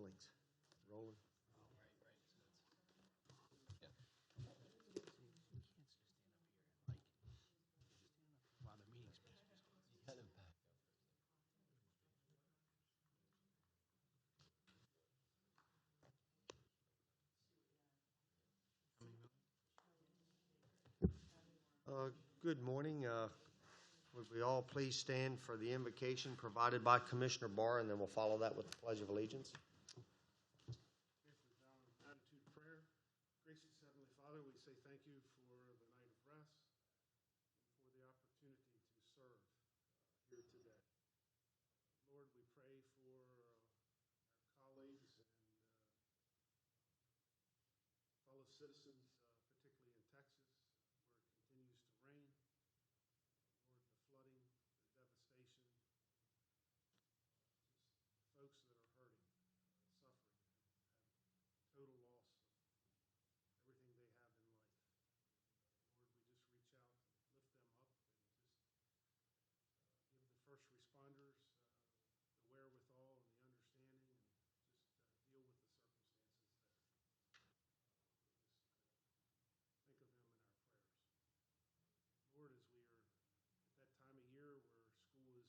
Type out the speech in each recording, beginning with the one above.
Billings. Rolling. Good morning. Would we all please stand for the invocation provided by Commissioner Barr, and then we'll follow that with the Pledge of Allegiance. Attitude prayer. Gracious Heavenly Father, we say thank you for the night of rest and for the opportunity to serve here today. Lord, we pray for our colleagues and fellow citizens, particularly in Texas, where it continues to rain. Lord, the flooding, the devastation, just folks that are hurting, suffering, have total loss of everything they have in life. Lord, we just reach out and lift them up and just give the first responders the wherewithal and the understanding and just deal with the circumstances there. Think of them in our prayers. Lord, as we are at that time of year where school is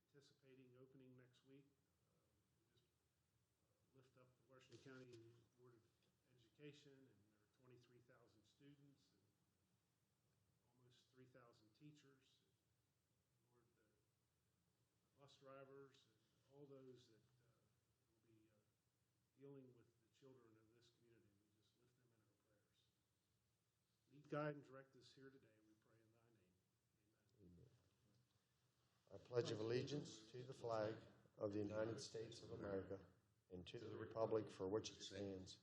anticipating opening next week, we just lift up the Washington County Board of Education and their 23,000 students and almost 3,000 teachers. Lord, the bus drivers and all those that will be dealing with the children of this community. We just lift them in our prayers. Lead, guide, and direct us here today. We pray in thy name. Amen. I pledge of allegiance to the flag of the United States of America and to the republic for which it stands,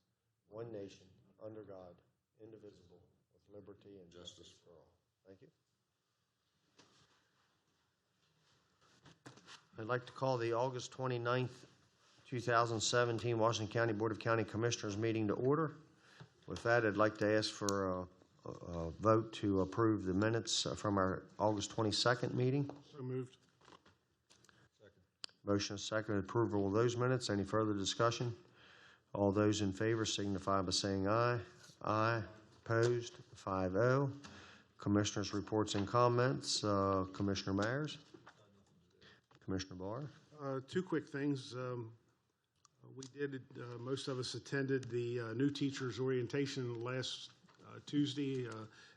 one nation, under God, indivisible, with liberty and justice for all. Thank you. I'd like to call the August 29th, 2017 Washington County Board of County Commissioners meeting to order. With that, I'd like to ask for a vote to approve the minutes from our August 22nd meeting. So moved. Motion is second approval of those minutes. Any further discussion? All those in favor signify by saying aye. Aye. Opposed? 5-0. Commissioners' reports and comments. Commissioner Myers. Commissioner Barr. Two quick things. We did, most of us attended the new teachers orientation last Tuesday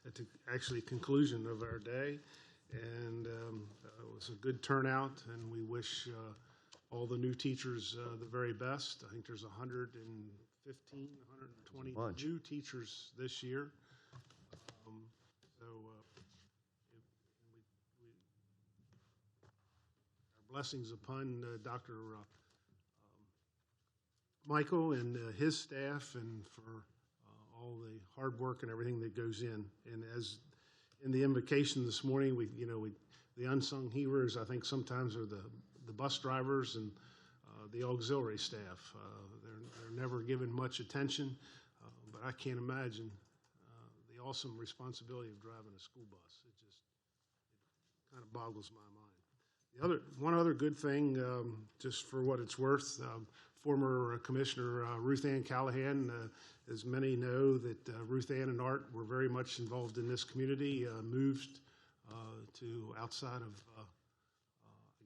at the actually conclusion of our day. And it was a good turnout, and we wish all the new teachers the very best. I think there's 115, 120 new teachers this year. Our blessings upon Dr. Michael and his staff, and for all the hard work and everything that goes in. And as in the invocation this morning, the unsung heroes, I think, sometimes are the bus drivers and the auxiliary staff. They're never given much attention, but I can't imagine the awesome responsibility of driving a school bus. It kind of boggles my mind. One other good thing, just for what it's worth, former Commissioner Ruth Ann Callahan, as many know, that Ruth Ann and Art were very much involved in this community, moved to outside of, I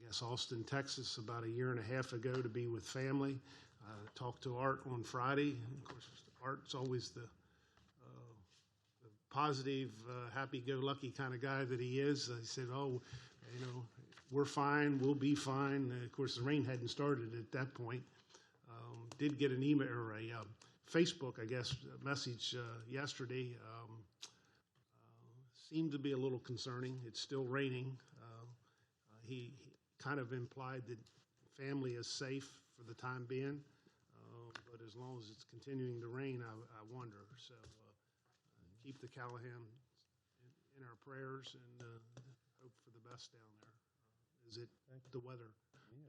guess, Austin, Texas about 1.5 years ago to be with family. Talked to Art on Friday. Of course, Art's always the positive, happy-go-lucky kind of guy that he is. He said, we're fine, we'll be fine. Of course, the rain hadn't started at that point. Did get an email or a Facebook, I guess, message yesterday. Seemed to be a little concerning. It's still raining. He kind of implied that family is safe for the time being, but as long as it's continuing to rain, I wonder. So keep the Callahan in our prayers and hope for the best down there. As the weather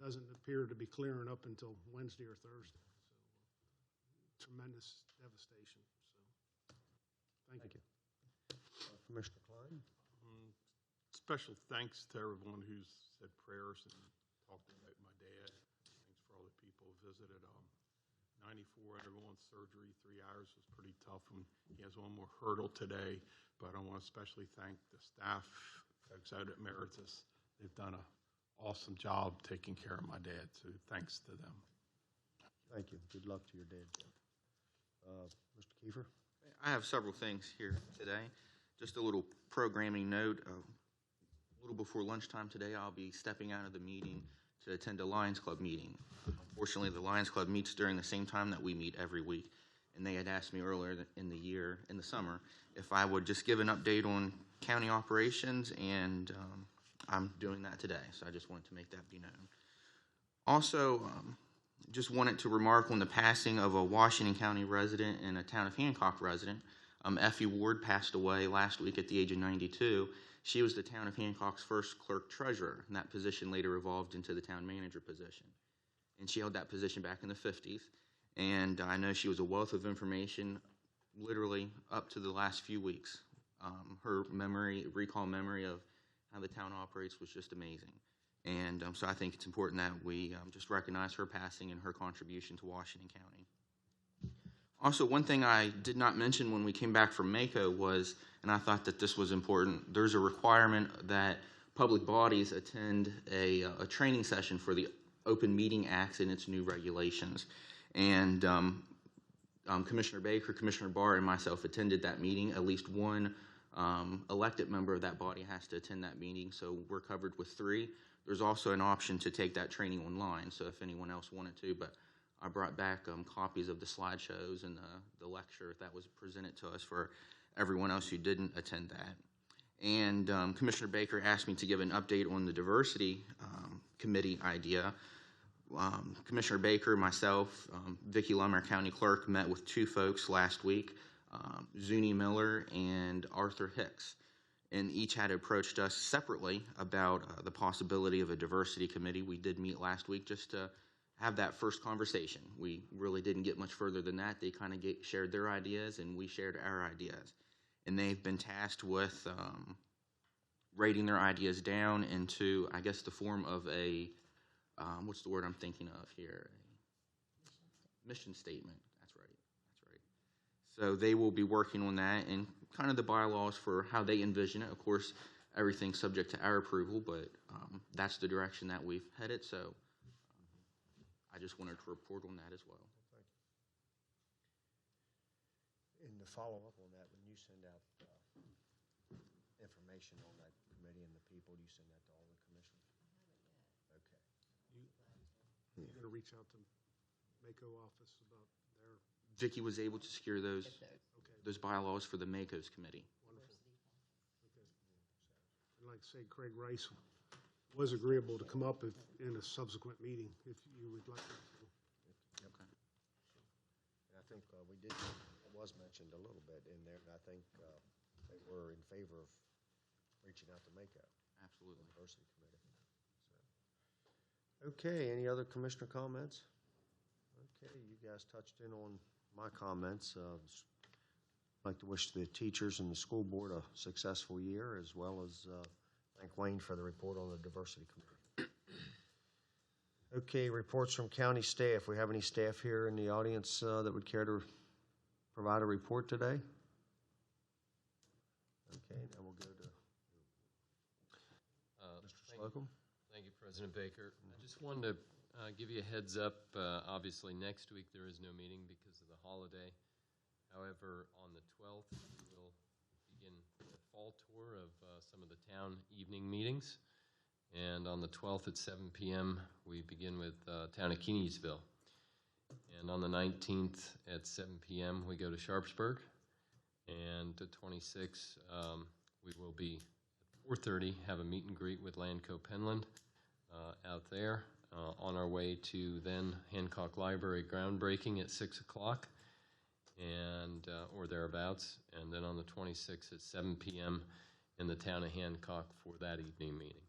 doesn't appear to be clearing up until Wednesday or Thursday. So tremendous devastation. So thank you. Commissioner Klein. Special thanks to everyone who's said prayers and talked about my dad. Thanks for all the people visited 94 undergoing surgery. 3 hours was pretty tough, and he has one more hurdle today. But I want to especially thank the staff, folks out at Emeritus. They've done an awesome job taking care of my dad, so thanks to them. Thank you. Good luck to your dad. Mr. Kiefer? I have several things here today. Just a little programming note. A little before lunchtime today, I'll be stepping out of the meeting to attend a Lions Club meeting. Unfortunately, the Lions Club meets during the same time that we meet every week, and they had asked me earlier in the summer, if I would just give an update on county operations, and I'm doing that today, so I just wanted to make that be known. Also, just wanted to remark on the passing of a Washington County resident and a Town of Hancock resident. Effie Ward passed away last week at the age of 92. She was the Town of Hancock's first clerk treasurer, and that position later evolved into the town manager position. And she held that position back in the 50s. And I know she was a wealth of information, literally up to the last few weeks. Her recall memory of how the town operates was just amazing. And so I think it's important that we just recognize her passing and her contribution to Washington County. Also, one thing I did not mention when we came back from MACO was, and I thought that this was important, there's a requirement that public bodies attend a training session for the Open Meeting Act and its new regulations. And Commissioner Baker, Commissioner Barr, and myself attended that meeting. At least one elected member of that body has to attend that meeting, so we're covered with 3. There's also an option to take that training online, so if anyone else wanted to, but I brought back copies of the slideshows and the lecture that was presented to us for everyone else who didn't attend that. And Commissioner Baker asked me to give an update on the diversity committee idea. Commissioner Baker, myself, Vicki Lum, our county clerk, met with 2 folks last week, Zuni Miller and Arthur Hicks. And each had approached us separately about the possibility of a diversity committee. We did meet last week just to have that first conversation. We really didn't get much further than that. They kind of shared their ideas, and we shared our ideas. And they've been tasked with writing their ideas down into, I guess, the form of a, what's the word I'm thinking of here? A mission statement. That's right. So they will be working on that and kind of the bylaws for how they envision it. Of course, everything's subject to our approval, but that's the direction that we've headed. So I just wanted to report on that as well. Thank you. And to follow up on that, when you send out information on that committee and the people, do you send that to all the commissioners? Okay. You're going to reach out to MACO office about their, Vicki was able to secure those bylaws for the MACO's committee. wonderful. Okay. I'd like to say Craig Rice was agreeable to come up in a subsequent meeting if you would like to. Okay. And I think it was mentioned a little bit in there, and I think they were in favor of reaching out to MACO. Absolutely. Diversity Committee. So. Okay, any other commissioner comments? Okay, you guys touched in on my comments. I'd like to wish the teachers and the school board a successful year, as well as thank Wayne for the report on the diversity committee. Okay, reports from county staff. We have any staff here in the audience that would care to provide a report today? Okay, now we'll go to Mr. Slocum. Thank you, President Baker. I just wanted to give you a heads up. Obviously, next week there is no meeting because of the holiday. However, on the 12th, we will begin the fall tour of some of the town evening meetings. And on the 12th at 7 p.m., we begin with Town of Keyneville. And on the 19th at 7 p.m., we go to Sharpsburg. And the 26th, we will be at 4:30, have a meet and greet with Landco Penland out there. On our way to then Hancock Library groundbreaking at 6 o'clock. And or thereabouts, and then on the 26th at 7 p.m. in the town of Hancock for that evening meeting.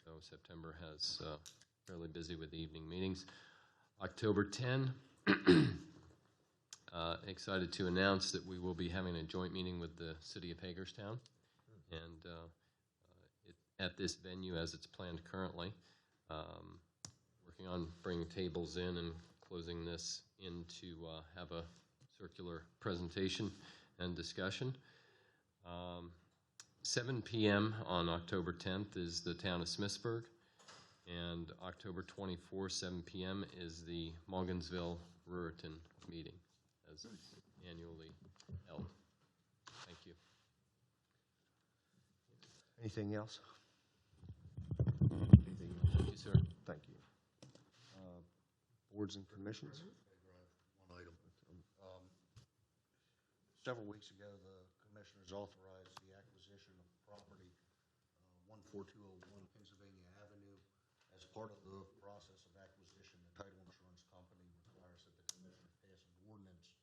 So September has fairly busy with the evening meetings. October 10, excited to announce that we will be having a joint meeting with the city of Hagerstown, and at this venue as it's planned currently. Working on bringing tables in and closing this in to have a circular presentation and discussion. 7 p.m. on October 10th is the town of Smithsburg, and October 24th, 7 p.m. is the Morgansville-Ruritan meeting, as annually held. Thank you. Anything else? Thank you, sir. Thank you. Boards and commissions? One item. Several weeks ago, the commissioners authorized the acquisition of property, 14201 Pennsylvania Avenue. As part of the process of acquisition, the title insurance company requires that the commission pass an ordinance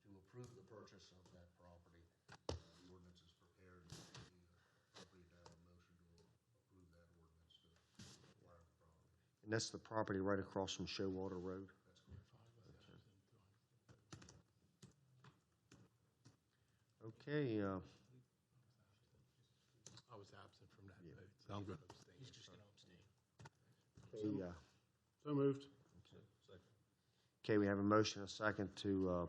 to approve the purchase of that property. The ordinance is prepared, and it would be appropriate to have a motion to approve that ordinance to acquire the property. And that's the property right across from Showwater Road. Okay, I was absent from that vote, so I'm going to abstain. He's just going to abstain. So moved. Okay, we have a motion, and a second to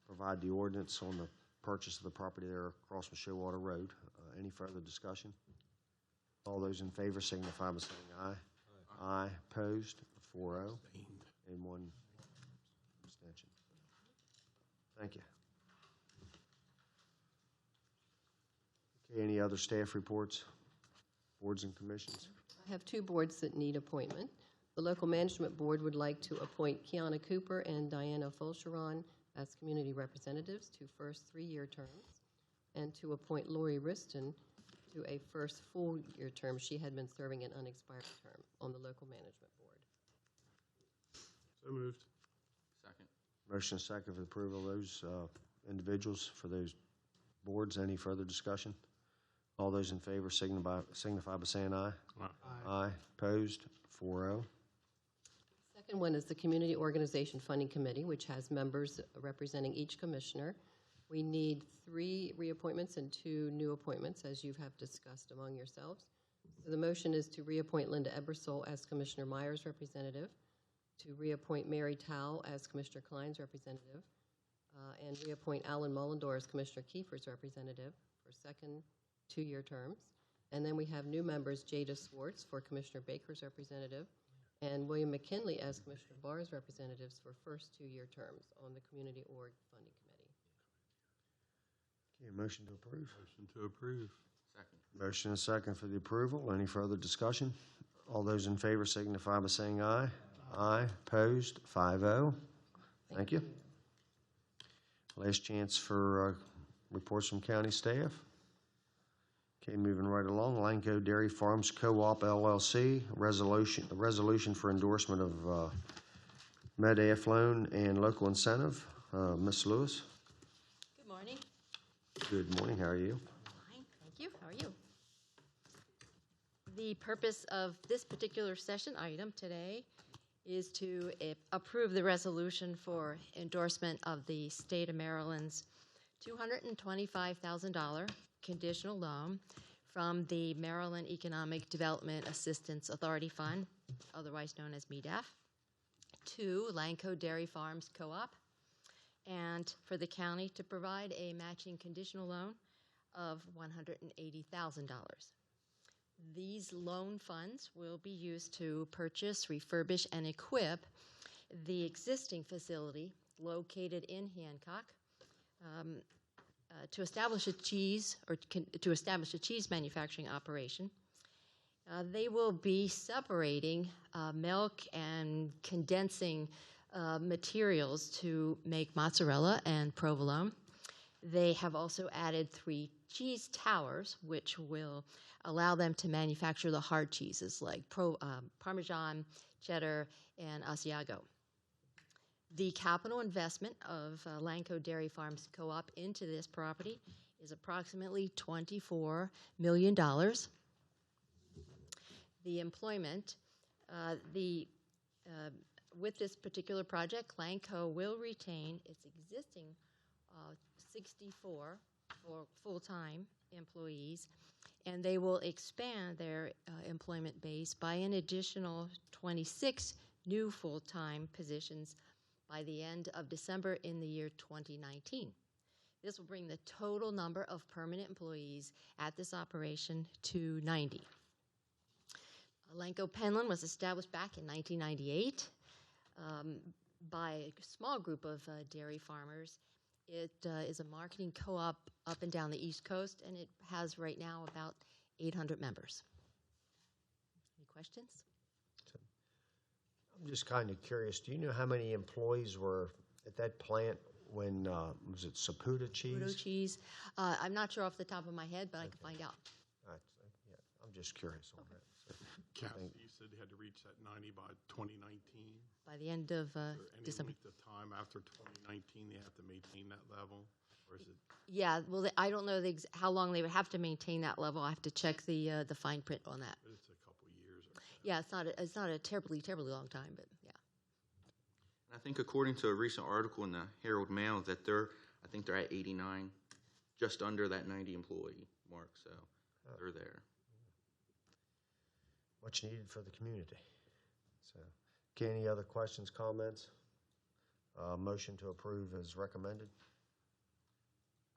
provide the ordinance on the purchase of the property there across from Showwater Road. Any further discussion? All those in favor signify by saying aye. Aye. Opposed? 4-0. And 1 abstention. Thank you. Okay, any other staff reports? Boards and commissions? I have 2 boards that need appointment. The Local Management Board would like to appoint Kiana Cooper and Diana Fulcheron as community representatives to first 3-year terms, and to appoint Lori Riston to a first full-year term. She had been serving an unexpired term on the Local Management Board. So moved. Second. Motion and second for the approval of those individuals for those boards. Any further discussion? All those in favor signify by saying aye. Aye. Opposed? 4-0. Second one is the Community Organization Funding Committee, which has members representing each commissioner. We need 3 reappointments and 2 new appointments, as you have discussed among yourselves. So the motion is to reappoint Linda Ebersole as Commissioner Myers' representative, to reappoint Mary Towle as Commissioner Klein's representative, and reappoint Alan Mullendore as Commissioner Kiefer's representative for second 2-year terms. And then we have new members, Jada Swartz for Commissioner Baker's representative, and William McKinley as Commissioner Barr's representatives for first 2-year terms on the Community Org Funding Committee. Okay, motion to approve. Motion to approve. Second. Motion and second for the approval. Any further discussion? All those in favor signify by saying aye. Aye. Opposed? 5-0. Thank you. Last chance for reports from county staff. Okay, moving right along. Landco Dairy Farms Co-op LLC, a resolution for endorsement of MEDAAF loan and local incentive. Ms. Lewis. Good morning. Good morning. How are you? Fine, thank you. How are you? The purpose of this particular session item today is to approve the resolution for endorsement of the State of Maryland's $225,000 conditional loan from the Maryland Economic Development Assistance Authority Fund, otherwise known as MEDAAF, to Landco Dairy Farms Co-op, and for the county to provide a matching conditional loan of $180,000. These loan funds will be used to purchase, refurbish, and equip the existing facility located in Hancock to establish a cheese manufacturing operation. They will be separating milk and condensing materials to make mozzarella and provolone. They have also added 3 cheese towers, which will allow them to manufacture the hard cheeses like Parmesan, cheddar, and Asiago. The capital investment of Landco Dairy Farms Co-op into this property is approximately $24 million. The employment, with this particular project, Landco will retain its existing 64 full-time employees, and they will expand their employment base by an additional 26 new full-time positions by the end of December in the year 2019. This will bring the total number of permanent employees at this operation to 90. Landco Penland was established back in 1998 by a small group of dairy farmers. It is a marketing co-op up and down the East Coast, and it has right now about 800 members. Any questions? I'm just kind of curious, do you know how many employees were at that plant when, was it Saputo cheese? Saputo cheese. I'm not sure off the top of my head, but I can find out. Yeah, I'm just curious on that. So, Kathy, you said they had to reach that 90 by 2019. By the end of Is there any December. length of time after 2019 they have to maintain that level? Or is it, Yeah, well, I don't know how long they would have to maintain that level. I have to check the fine print on that. it's a couple years or so? Yeah, it's not a terribly long time, but yeah. And I think according to a recent article in the Herald Mail that I think they're at 89, just under that 90 employee mark, so they're there. much needed for the community. So, okay, any other questions, comments? Motion to approve is recommended.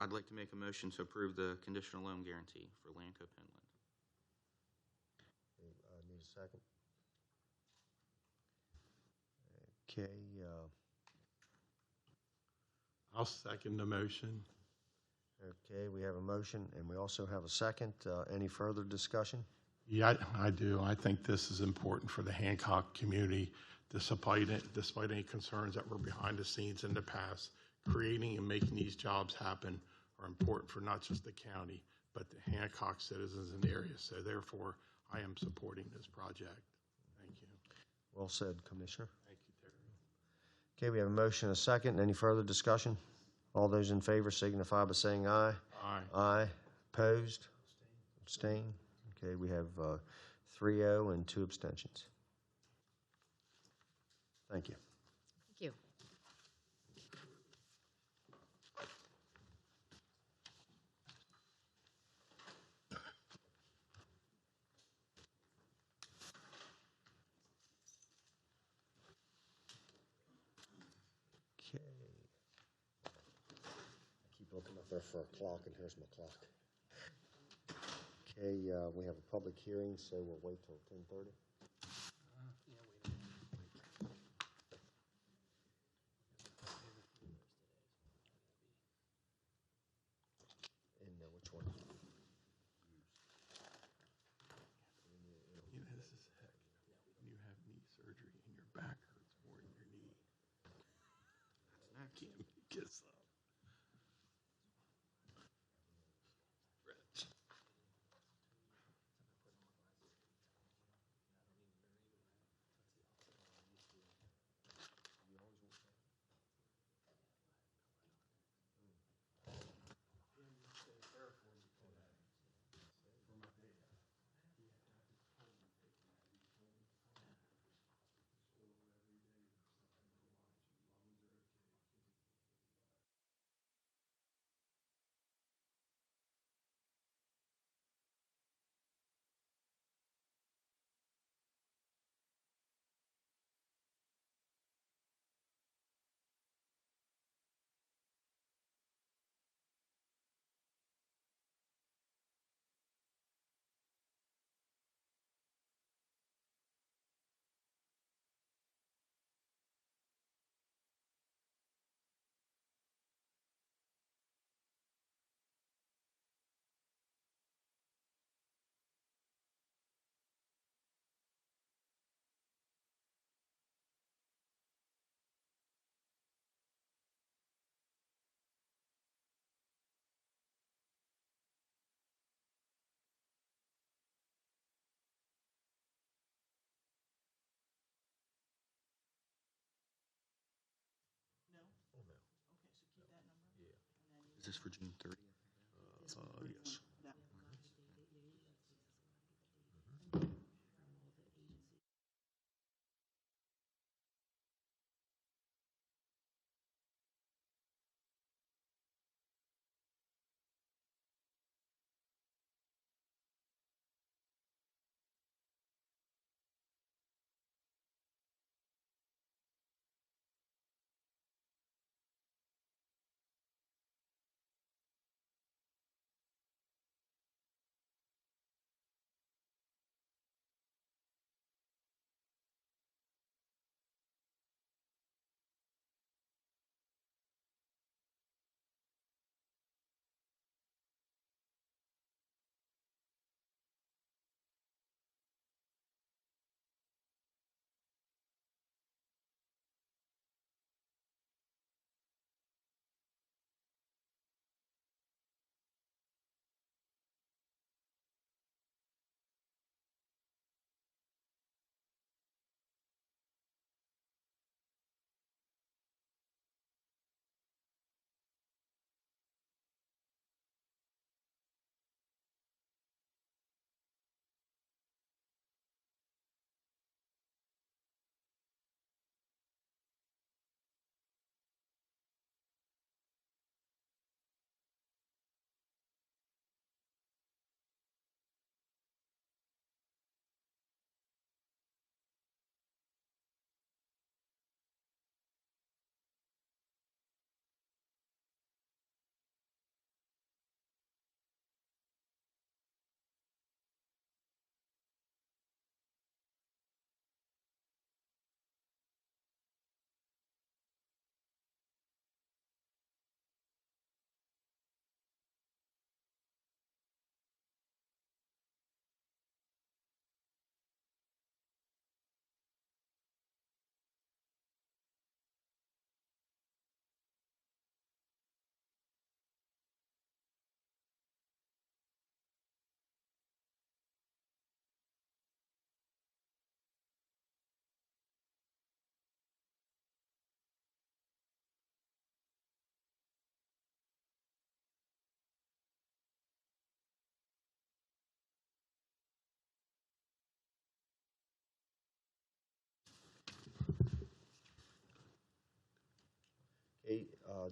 I'd like to make a motion to approve the conditional loan guarantee for Landco Penland. Need a second. Okay, I'll second the motion. okay, we have a motion and we also have a second. Any further discussion? Yeah, I do. I think this is important for the Hancock community, despite any concerns that were behind the scenes in the past. Creating and making these jobs happen are important for not just the county, but the Hancock citizens in the area. So therefore, I am supporting this project. Thank you. Well said, Commissioner. Thank you, Terry. Okay, we have a motion and a second. Any further discussion? All those in favor signify by saying aye. Aye. Aye. Opposed? Abstain? Okay, we have 3-0 and 2 abstentions. Thank you. Thank you. Okay. I keep looking up there for a clock, and here's my clock. Okay, we have a public hearing, so we'll wait till 10:30. And which one? You know, this is heck. When you have knee surgery and your back hurts more than your knee. I can't make this up. Rich. Is this for June 30th? Yes.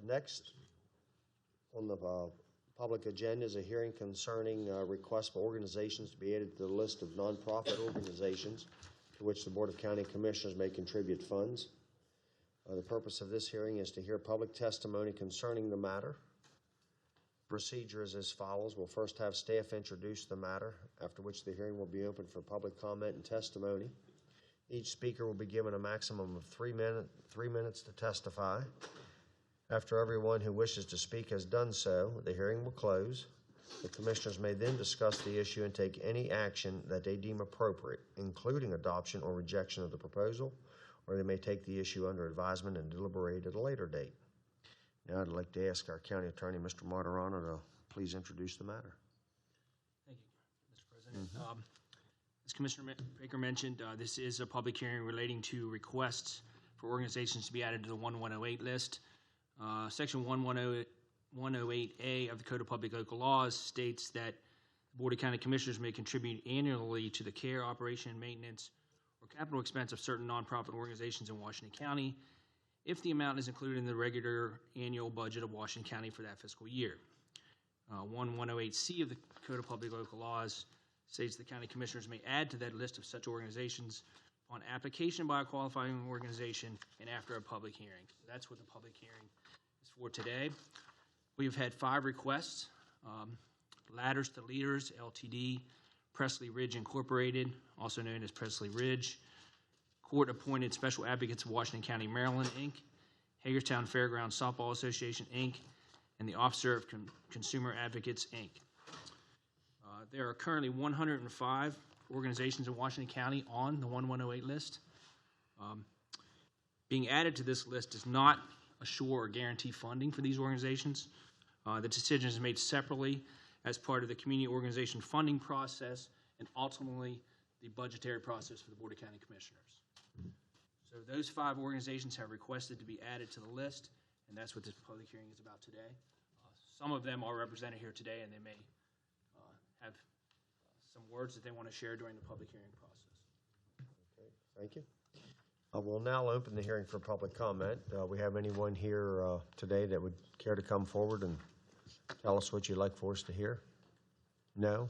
Next on the public agenda is a hearing concerning requests for organizations to be added to the list of nonprofit organizations to which the Board of County Commissioners may contribute funds. The purpose of this hearing is to hear public testimony concerning the matter. Procedure is as follows. We'll first have staff introduce the matter, after which the hearing will be open for public comment and testimony. Each speaker will be given a maximum of 3 minutes to testify. After everyone who wishes to speak has done so, the hearing will close. The commissioners may then discuss the issue and take any action that they deem appropriate, including adoption or rejection of the proposal, or they may take the issue under advisement and deliberate at a later date. Now I'd like to ask our county attorney, Mr. Martirano, to please introduce the matter. Thank you, Mr. President. As Commissioner Baker mentioned, this is a public hearing relating to requests for organizations to be added to the 1108 list. Section 1108A of the Code of Public Local Laws states that the Board of County Commissioners may contribute annually to the care, operation, maintenance, or capital expense of certain nonprofit organizations in Washington County if the amount is included in the regular annual budget of Washington County for that fiscal year. 1108C of the Code of Public Local Laws states the county commissioners may add to that list of such organizations on application by a qualifying organization and after a public hearing. So that's what the public hearing is for today. We've had 5 requests. Ladders to Leaders, LTD, Presley Ridge Incorporated, also known as Presley Ridge, Court-Appointed Special Advocates of Washington County, Maryland, Inc., Hagerstown Fairgrounds Softball Association, Inc., and the Officer of Consumer Advocates, Inc. There are currently 105 organizations in Washington County on the 1108 list. Being added to this list does not assure or guarantee funding for these organizations. The decision is made separately as part of the community organization funding process and ultimately the budgetary process for the Board of County Commissioners. So those 5 organizations have requested to be added to the list, and that's what this public hearing is about today. Some of them are represented here today, and they may have some words that they want to share during the public hearing process. Okay, thank you. We'll now open the hearing for public comment. We have anyone here today that would care to come forward and tell us what you'd like for us to hear? No?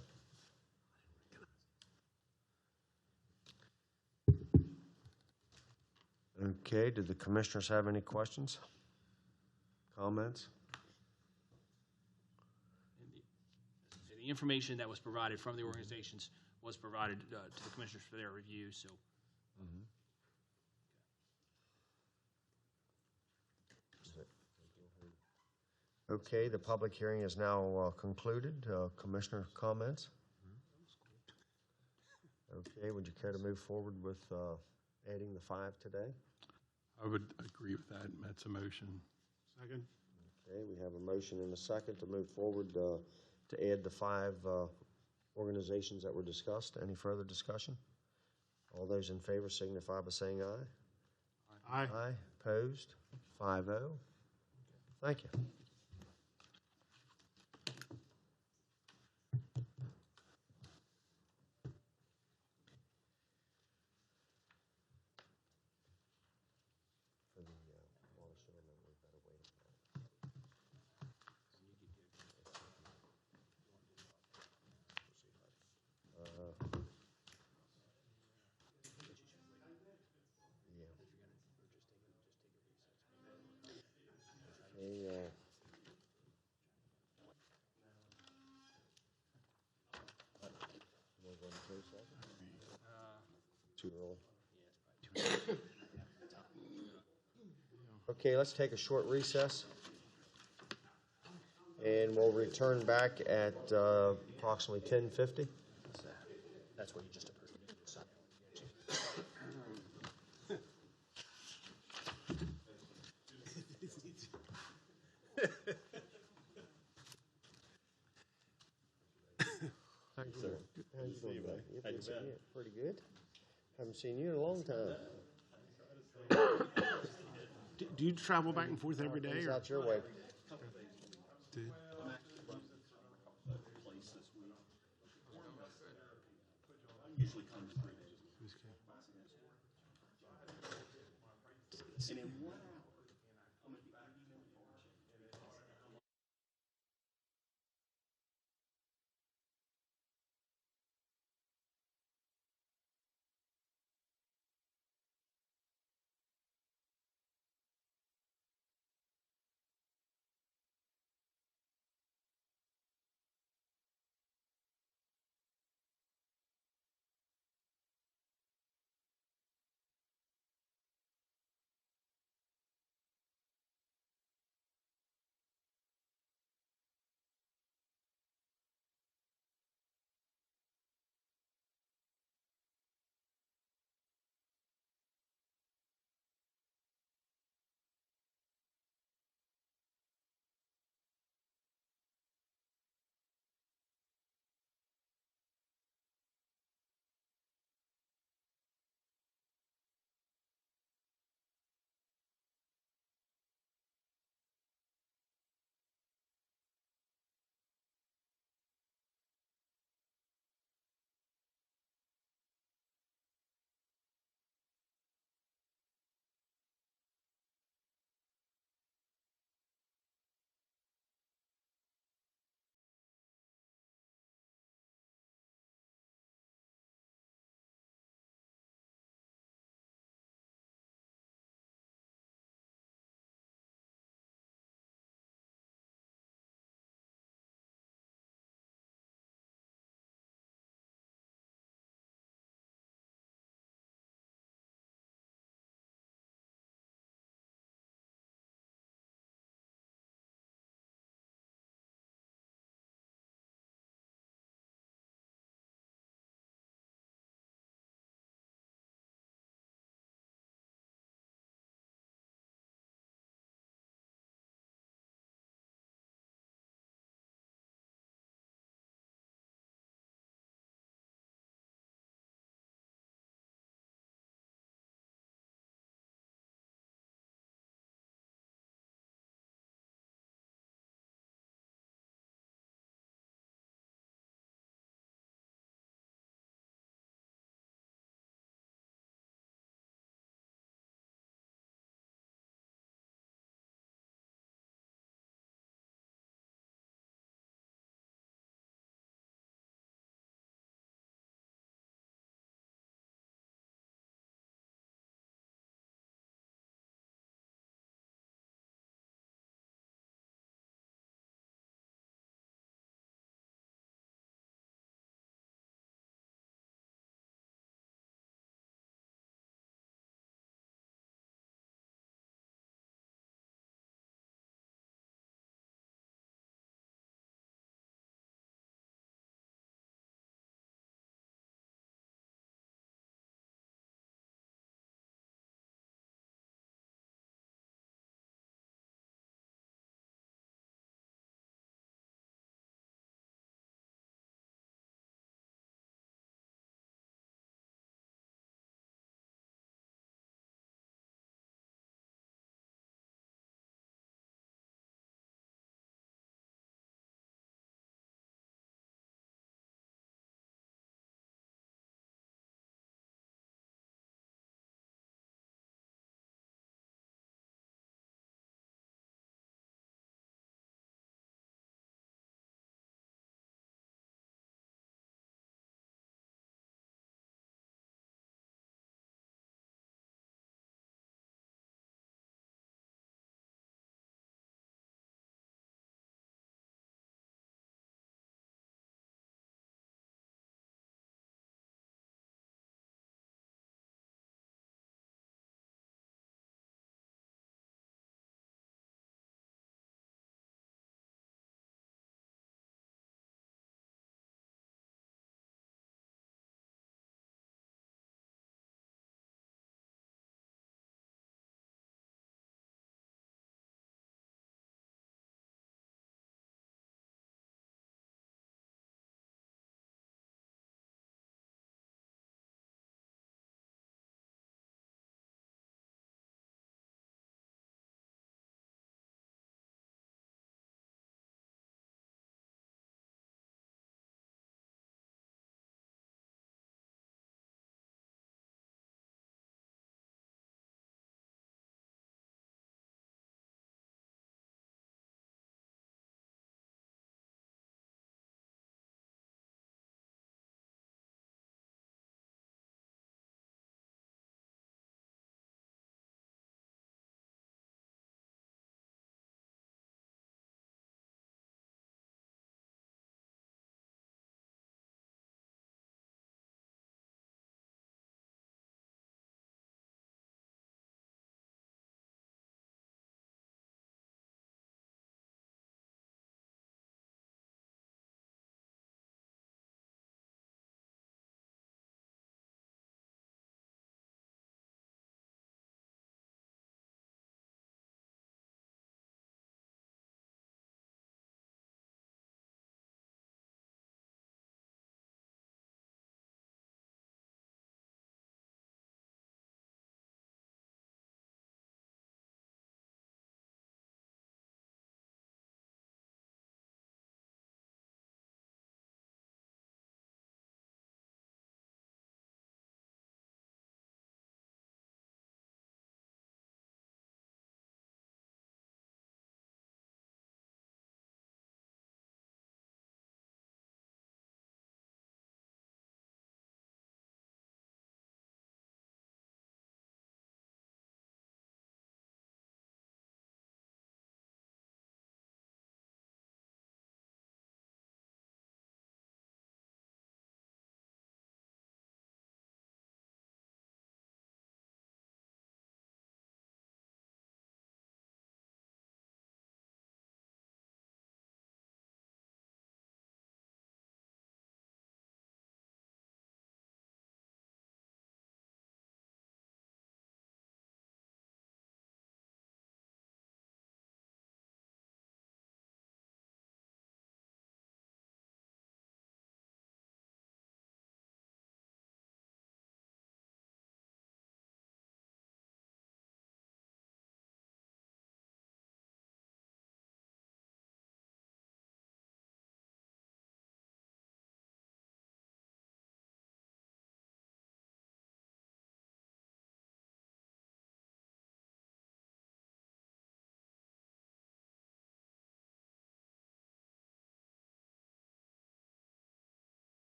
Okay, do the commissioners have any questions? Comments? The information that was provided from the organizations was provided to the commissioners for their review. So, Okay, the public hearing is now concluded. Commissioner comments? Okay, would you care to move forward with adding the 5 today? I would agree with that. That's a motion. Second. Okay, we have a motion and a second to move forward to add the 5 organizations that were discussed. Any further discussion? All those in favor signify by saying aye. Aye. Aye. Opposed? 5-0. Thank you. Too early. Okay, let's take a short recess. And we'll return back at approximately 10:50. that's what you just approved. Thanks, sir. How you doing, buddy? How you been? Pretty good. Haven't seen you in a long time. Do you travel back and forth every day? It's Or? out your way. Dude.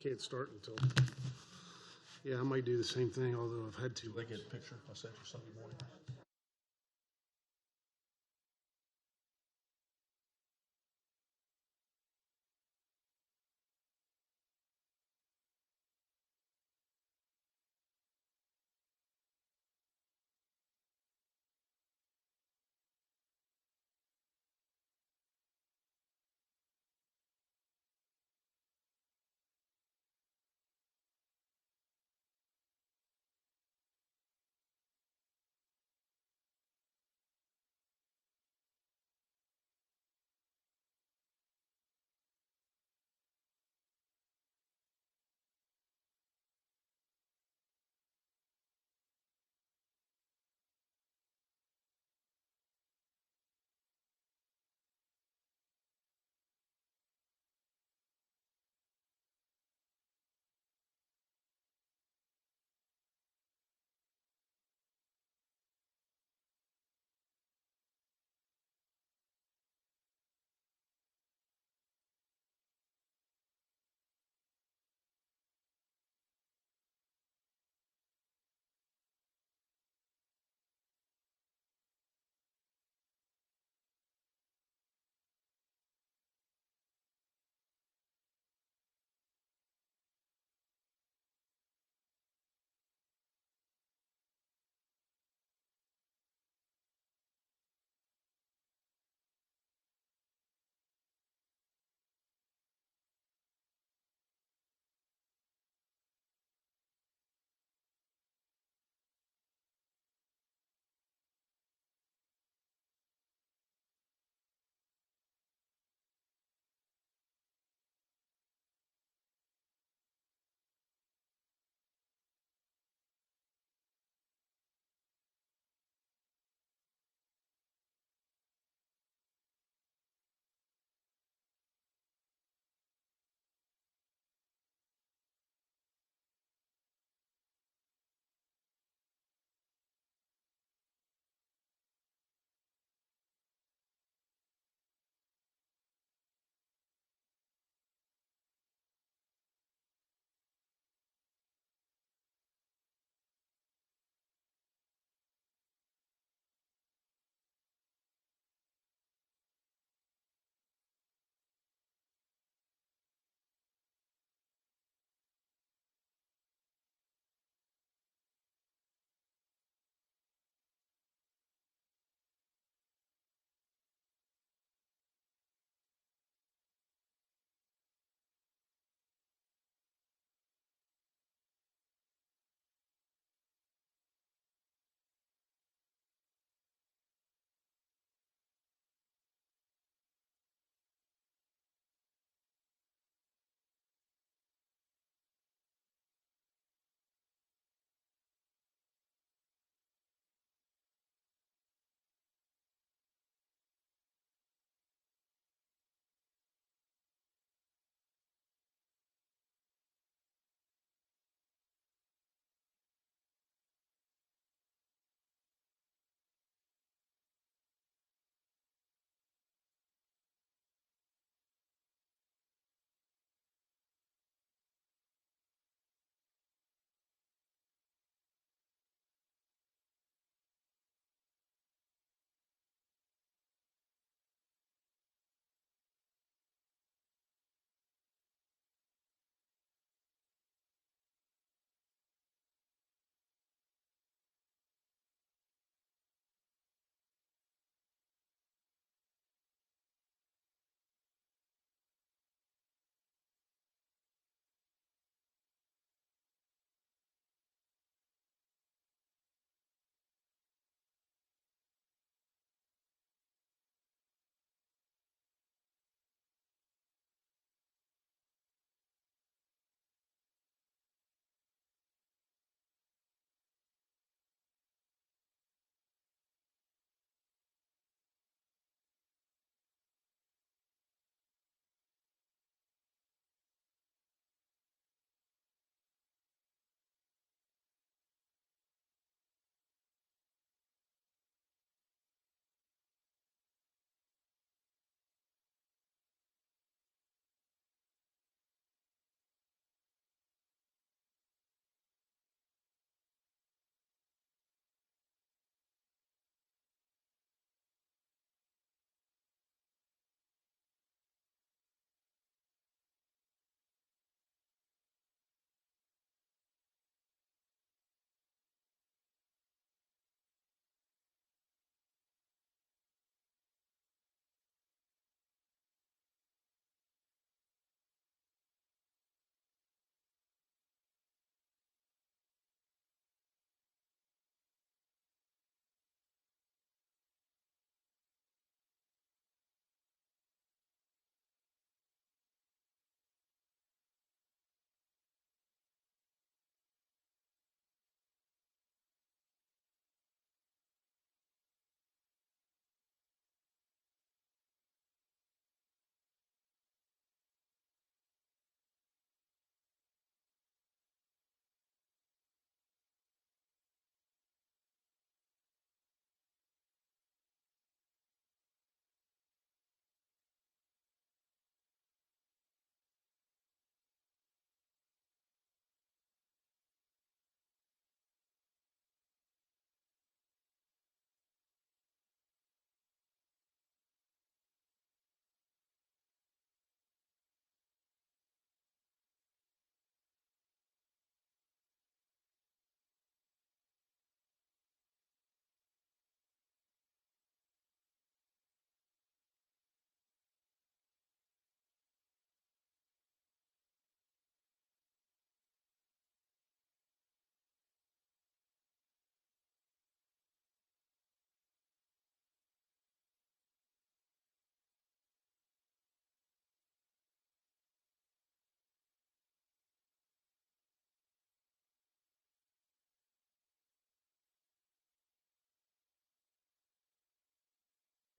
can't start until, yeah, I might do the same thing, although I've had to. They get a picture I sent you Sunday morning.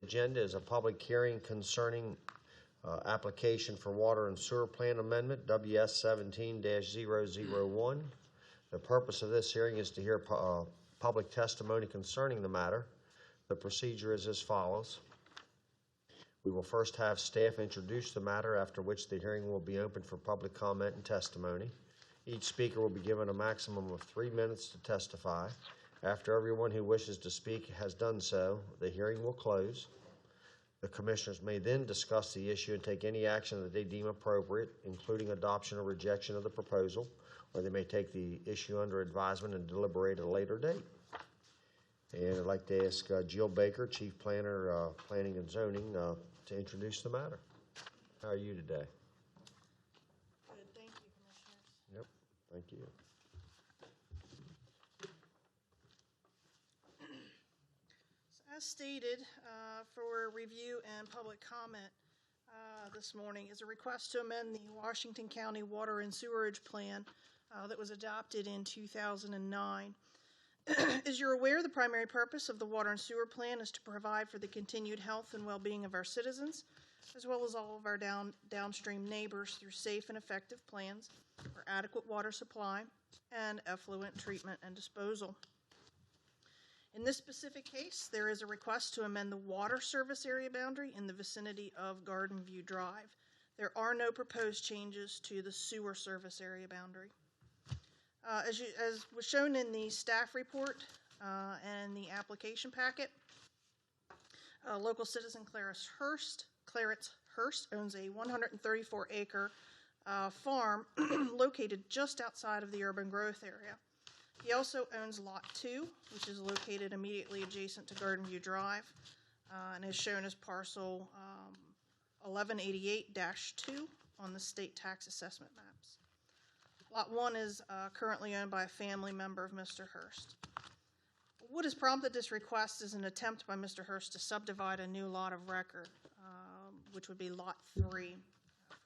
agenda is a public hearing concerning application for water and sewer plan amendment, WS 17-001. The purpose of this hearing is to hear public testimony concerning the matter. The procedure is as follows. We will first have staff introduce the matter, after which the hearing will be open for public comment and testimony. Each speaker will be given a maximum of 3 minutes to testify. After everyone who wishes to speak has done so, the hearing will close. The commissioners may then discuss the issue and take any action that they deem appropriate, including adoption or rejection of the proposal, or they may take the issue under advisement and deliberate at a later date. And I'd like to ask Jill Baker, Chief Planner, Planning and Zoning, to introduce the matter. How are you today? Good, thank you, Commissioners. Yep, thank you. As stated, for review and public comment this morning is a request to amend the Washington County Water and Sewerage Plan that was adopted in 2009. As you're aware, the primary purpose of the Water and Sewer Plan is to provide for the continued health and well-being of our citizens, as well as all of our downstream neighbors through safe and effective plans for adequate water supply and effluent treatment and disposal. In this specific case, there is a request to amend the water service area boundary in the vicinity of Garden View Drive. There are no proposed changes to the sewer service area boundary. As was shown in the staff report and the application packet, local citizen Clarence Hurst owns a 134-acre farm located just outside of the urban growth area. He also owns Lot 2, which is located immediately adjacent to Garden View Drive, and is shown as parcel 1188-2 on the state tax assessment maps. Lot 1 is currently owned by a family member of Mr. Hurst. What has prompted this request is an attempt by Mr. Hurst to subdivide a new lot of record, which would be Lot 3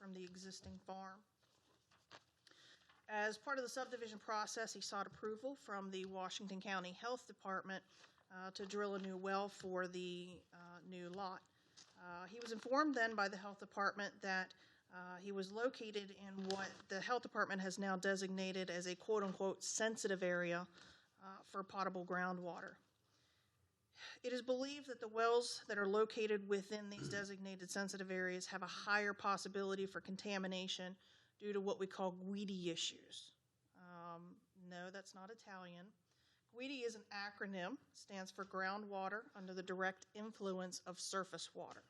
from the existing farm. As part of the subdivision process, he sought approval from the Washington County Health Department to drill a new well for the new lot. He was informed then by the Health Department that he was located in what the Health Department has now designated as a quote-unquote sensitive area for potable groundwater. It is believed that the wells that are located within these designated sensitive areas have a higher possibility for contamination due to what we call GUIDI issues. No, that's not Italian. GUIDI is an acronym, stands for groundwater under the direct influence of surface water.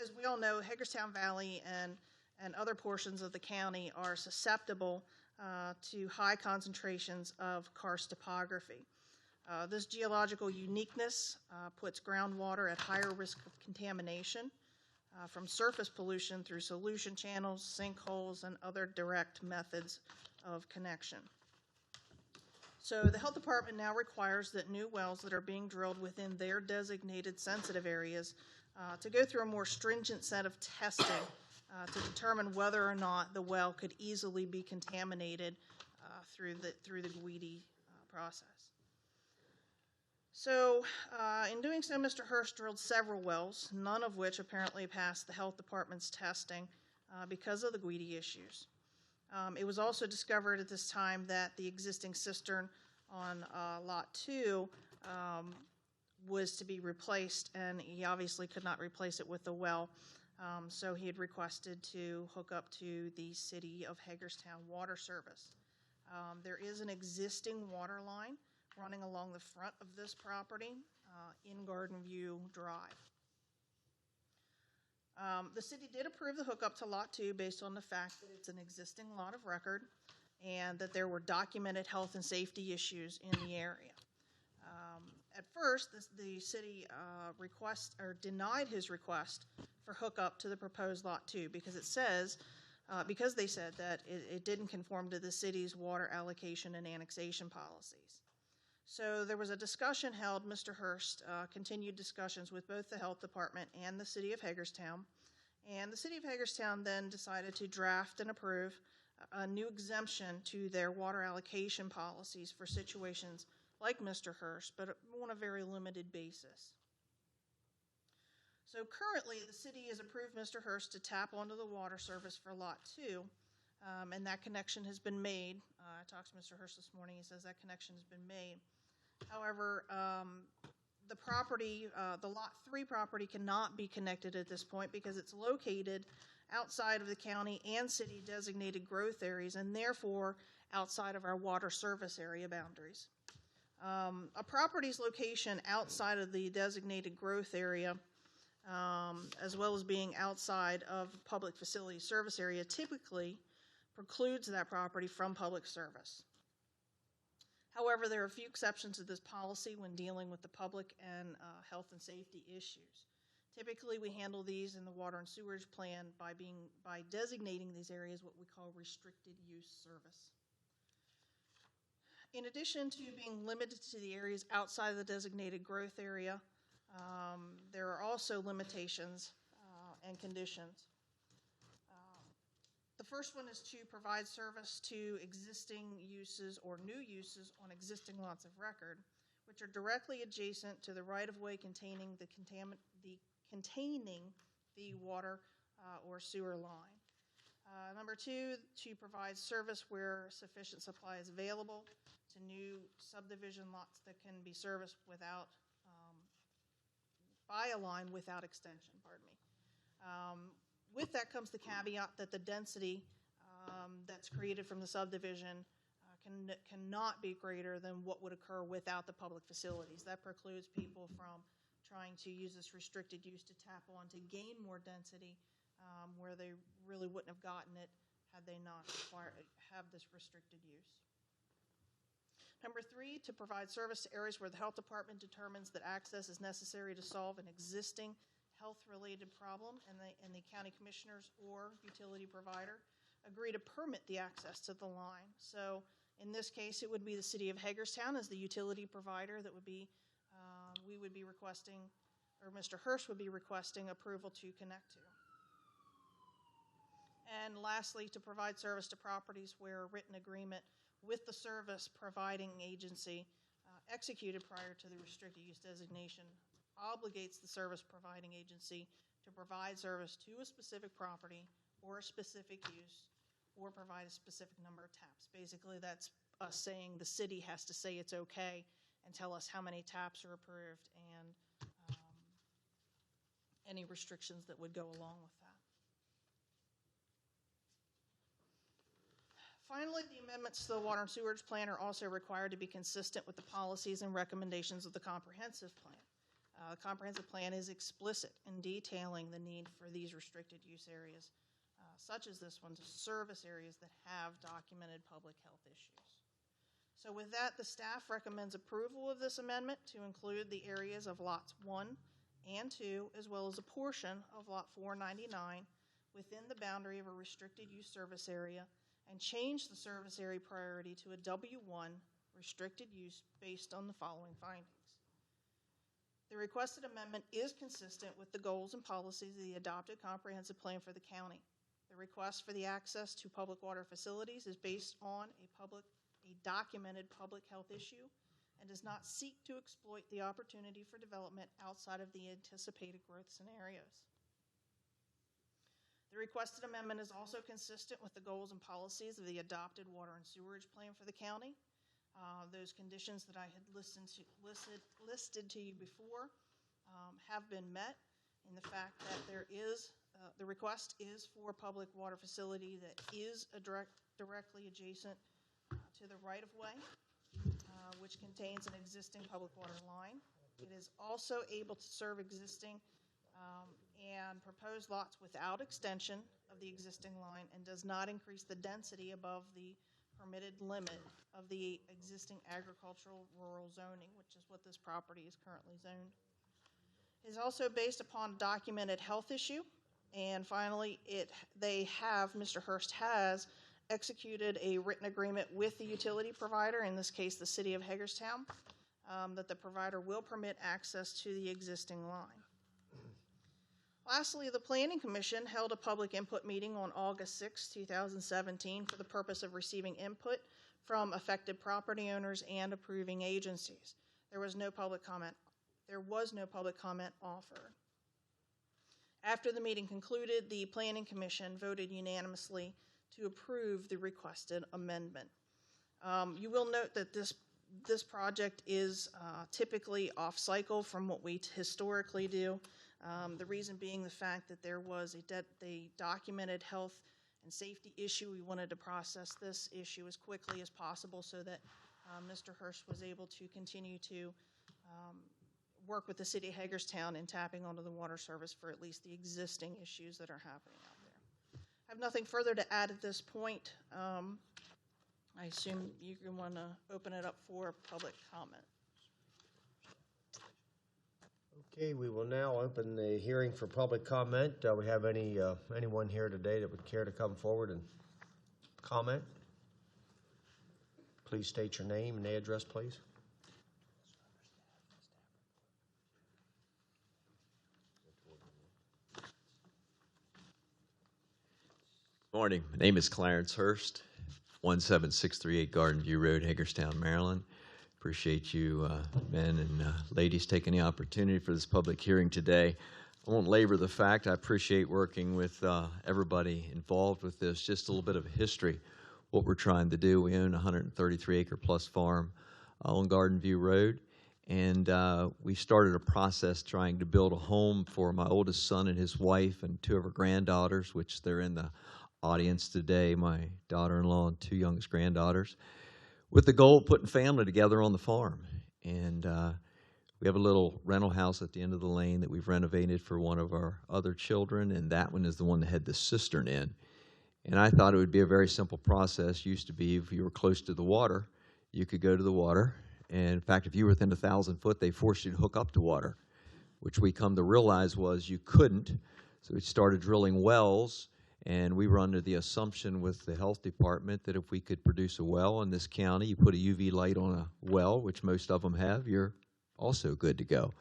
As we all know, Hagerstown Valley and other portions of the county are susceptible to high concentrations of karst topography. This geological uniqueness puts groundwater at higher risk of contamination from surface pollution through solution channels, sinkholes, and other direct methods of connection. So the Health Department now requires that new wells that are being drilled within their designated sensitive areas to go through a more stringent set of testing to determine whether or not the well could easily be contaminated through the GUIDI process. So in doing so, Mr. Hurst drilled several wells, none of which apparently passed the Health Department's testing because of the GUIDI issues. It was also discovered at this time that the existing cistern on Lot 2 was to be replaced, and he obviously could not replace it with the well, so he had requested to hook up to the City of Hagerstown water service. There is an existing water line running along the front of this property in Garden View Drive. The city did approve the hookup to Lot 2 based on the fact that it's an existing lot of record and that there were documented health and safety issues in the area. At first, the city denied his request for hookup to the proposed Lot 2 because it says, because they said that it didn't conform to the city's water allocation and annexation policies. So there was a discussion held. Mr. Hurst continued discussions with both the Health Department and the City of Hagerstown. And the City of Hagerstown then decided to draft and approve a new exemption to their water allocation policies for situations like Mr. Hurst, but on a very limited basis. So currently, the city has approved Mr. Hurst to tap onto the water service for Lot 2, and that connection has been made. I talked to Mr. Hurst this morning. He says that connection has been made. However, the property, the Lot 3 property cannot be connected at this point because it's located outside of the county and city designated growth areas, and therefore outside of our water service area boundaries. A property's location outside of the designated growth area, as well as being outside of public facility service area, typically precludes that property from public service. However, there are a few exceptions to this policy when dealing with the public and health and safety issues. Typically, we handle these in the water and sewerage plan by designating these areas what we call restricted use service. In addition to being limited to the areas outside of the designated growth area, there are also limitations and conditions. The first one is to provide service to existing uses or new uses on existing lots of record, which are directly adjacent to the right-of-way containing the water or sewer line. Number two, to provide service where sufficient supply is available to new subdivision lots that can be serviced without, by a line without extension, pardon me. With that comes the caveat that the density that's created from the subdivision cannot be greater than what would occur without the public facilities. That precludes people from trying to use this restricted use to tap on to gain more density where they really wouldn't have gotten it had they not have this restricted use. Number three, to provide service to areas where the health department determines that access is necessary to solve an existing health-related problem, and the county commissioners or utility provider agree to permit the access to the line. So in this case, it would be the city of Hagerstown as the utility provider that would be, we would be requesting, or Mr. Hurst would be requesting approval to connect to. And lastly, to provide service to properties where a written agreement with the service providing agency executed prior to the restricted use designation obligates the service providing agency to provide service to a specific property or a specific use or provide a specific number of taps. Basically, that's us saying the city has to say it's okay and tell us how many taps are approved and any restrictions that would go along with that. Finally, the amendments to the water and sewerage plan are also required to be consistent with the policies and recommendations of the comprehensive plan. The comprehensive plan is explicit in detailing the need for these restricted use areas, such as this one, to service areas that have documented public health issues. So with that, the staff recommends approval of this amendment to include the areas of lots 1 and 2, as well as a portion of lot 499 within the boundary of a restricted use service area, and change the service area priority to a W1 restricted use based on the following findings. The requested amendment is consistent with the goals and policies of the adopted comprehensive plan for the county. The request for the access to public water facilities is based on a documented public health issue and does not seek to exploit the opportunity for development outside of the anticipated growth scenarios. The requested amendment is also consistent with the goals and policies of the adopted water and sewerage plan for the county. Those conditions that I had listed to you before have been met in the fact that there is, the request is for a public water facility that is directly adjacent to the right-of-way, which contains an existing public water line. It is also able to serve existing and proposed lots without extension of the existing line and does not increase the density above the permitted limit of the existing agricultural rural zoning, which is what this property is currently zoned. It is also based upon documented health issue. And finally, Mr. Hurst has executed a written agreement with the utility provider, in this case the city of Hagerstown, that the provider will permit access to the existing line. Lastly, the Planning Commission held a public input meeting on August 6, 2017 for the purpose of receiving input from affected property owners and approving agencies. There was no public comment offered. After the meeting concluded, the Planning Commission voted unanimously to approve the requested amendment. You will note that this project is typically off-cycle from what we historically do. The reason being the fact that there was a documented health and safety issue. We wanted to process this issue as quickly as possible so that Mr. Hurst was able to continue to work with the city of Hagerstown in tapping onto the water service for at least the existing issues that are happening out there. I have nothing further to add at this point. I assume you want to open it up for public comment. Okay, we will now open the hearing for public comment. Do we have anyone here today that would care to come forward and comment? Please state your name and address, please. Morning. My name is Clarence Hurst, 17638 Garden View Road, Hagerstown, Maryland. Appreciate you men and ladies taking the opportunity for this public hearing today. I won't labor the fact. I appreciate working with everybody involved with this. Just a little bit of history, what we're trying to do. We own a 133-acre plus farm on Garden View Road, and we started a process trying to build a home for my oldest son and his wife and two of her granddaughters, which they're in the audience today, my daughter-in-law and two youngest granddaughters, with the goal of putting family together on the farm. And we have a little rental house at the end of the lane that we've renovated for one of our other children, and that one is the one that had the cistern in. And I thought it would be a very simple process. Used to be if you were close to the water, you could go to the water. And in fact, if you were within 1,000 foot, they forced you to hook up to water, which we come to realize was you couldn't. So we started drilling wells. And we were under the assumption with the health department that if we could produce a well in this county, you put a UV light on a well, which most of them have, you're also good to go.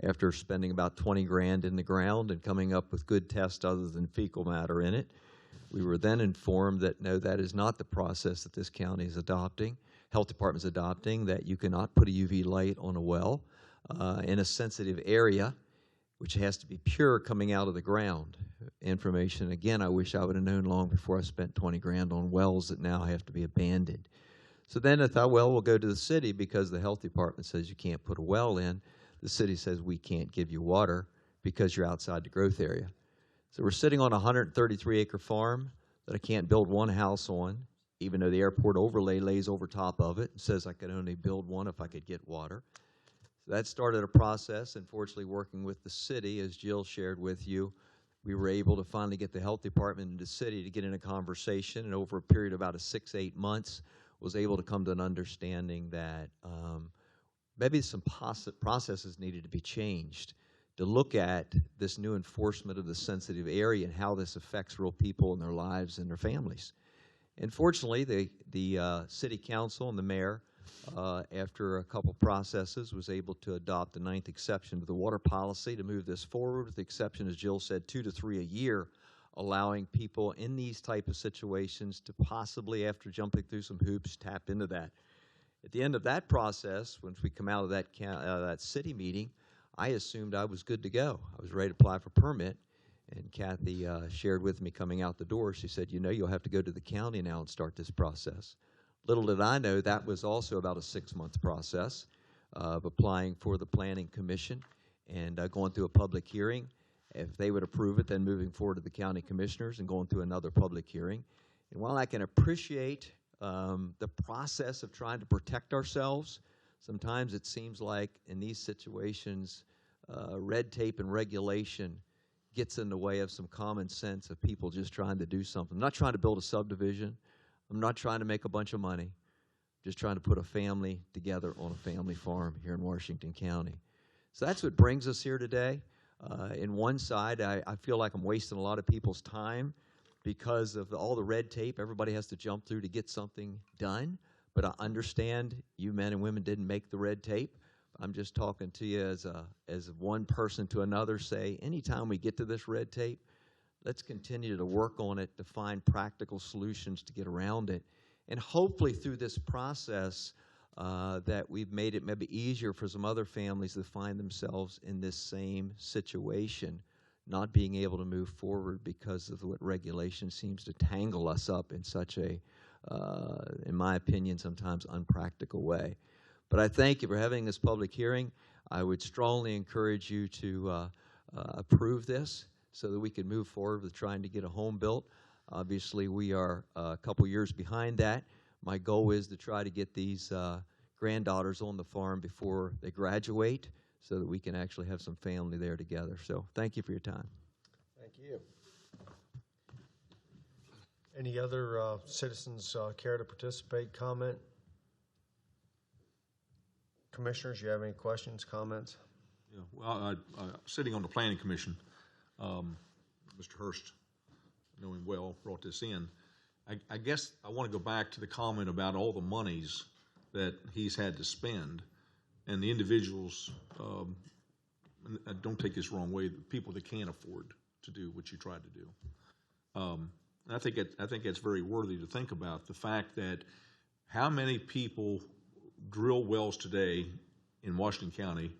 After spending about 20 grand in the ground and coming up with good tests other than fecal matter in it, we were then informed that no, that is not the process that this county is adopting, health department's adopting, that you cannot put a UV light on a well in a sensitive area, which has to be pure coming out of the ground. Information, again, I wish I would have known long before I spent 20 grand on wells that now have to be abandoned. So then I thought, well, we'll go to the city because the health department says you can't put a well in. The city says we can't give you water because you're outside the growth area. So we're sitting on a 133-acre farm that I can't build one house on, even though the airport overlay lays over top of it and says I could only build one if I could get water. So that started a process, unfortunately working with the city, as Jill shared with you. We were able to finally get the health department and the city to get in a conversation, and over a period of about 6-8 months, was able to come to an understanding that maybe some processes needed to be changed to look at this new enforcement of the sensitive area and how this affects real people and their lives and their families. And fortunately, the city council and the mayor, after a couple processes, was able to adopt the 9th exception to the water policy to move this forward, with the exception, as Jill said, 2 to 3 a year, allowing people in these type of situations to possibly, after jumping through some hoops, tap into that. At the end of that process, once we come out of that city meeting, I assumed I was good to go. I was ready to apply for permit, and Kathy shared with me coming out the door, she said, you know, you'll have to go to the county now and start this process. Little did I know that was also about a 6-month process of applying for the Planning Commission and going through a public hearing. If they would approve it, then moving forward to the county commissioners and going through another public hearing. And while I can appreciate the process of trying to protect ourselves, sometimes it seems like in these situations, red tape and regulation gets in the way of some common sense of people just trying to do something. I'm not trying to build a subdivision. I'm not trying to make a bunch of money. I'm just trying to put a family together on a family farm here in Washington County. So that's what brings us here today. In one side, I feel like I'm wasting a lot of people's time because of all the red tape everybody has to jump through to get something done. But I understand you men and women didn't make the red tape. I'm just talking to you as one person to another, say, anytime we get to this red tape, let's continue to work on it to find practical solutions to get around it. And hopefully through this process that we've made it maybe easier for some other families to find themselves in this same situation not being able to move forward because of what regulation seems to tangle us up in such a, in my opinion, sometimes unpractical way. But I thank you for having this public hearing. I would strongly encourage you to approve this so that we can move forward with trying to get a home built. Obviously, we are a couple years behind that. My goal is to try to get these granddaughters on the farm before they graduate so that we can actually have some family there together. So thank you for your time. Thank you. Any other citizens care to participate, comment? Commissioners, you have any questions, comments? Yeah, well, sitting on the Planning Commission, Mr. Hurst, knowing well, brought this in. I guess I want to go back to the comment about all the monies that he's had to spend, and the individuals, and don't take this wrong way, the people that can't afford to do what you tried to do. And I think that's very worthy to think about, the fact that how many people drill wells today in Washington County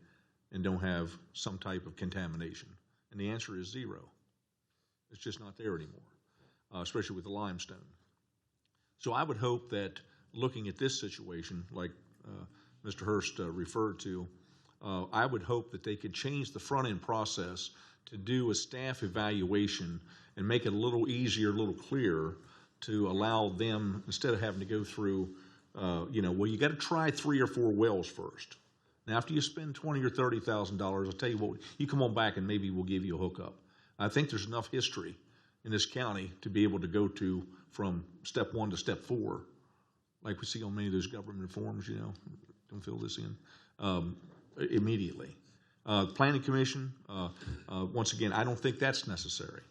and don't have some type of contamination? And the answer is zero. It's just not there anymore, especially with the limestone. So I would hope that looking at this situation, like Mr. Hurst referred to, I would hope that they could change the front-end process to do a staff evaluation and make it a little easier, a little clearer to allow them, instead of having to go through, well, you got to try 3 or 4 wells first. Now, after you spend $20,000 or $30,000, I'll tell you what, you come on back and maybe we'll give you a hookup. I think there's enough history in this county to be able to go to from step 1 to step 4, like we see on many of those government forms, don't fill this in, immediately. Planning Commission, once again, I don't think that's necessary.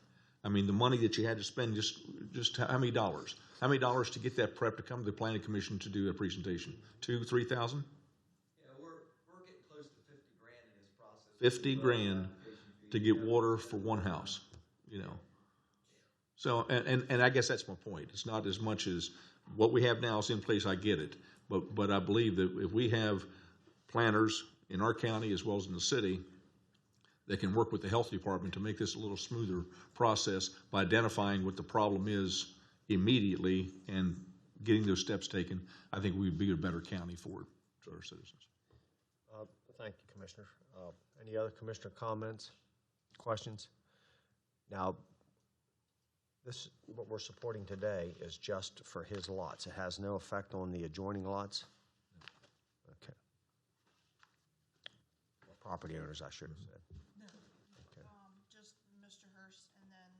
I mean, the money that you had to spend, just how many dollars? How many dollars to get that prep to come to the Planning Commission to do a presentation? $2,000, $3,000? Yeah, we're getting close to $50,000 in this process. $50,000 to get water for one house, So, and I guess that's my point. It's not as much as what we have now is in place, I get it. But I believe that if we have planners in our county as well as in the city that can work with the health department to make this a little smoother process by identifying what the problem is immediately and getting those steps taken, I think we'd be a better county for our citizens. Thank you, Commissioner. Any other commissioner comments, questions? Now, this, what we're supporting today is just for his lots. It has no effect on the adjoining lots? Okay. Property owners, I should have said. No. Okay. Just Mr. Hurst, and then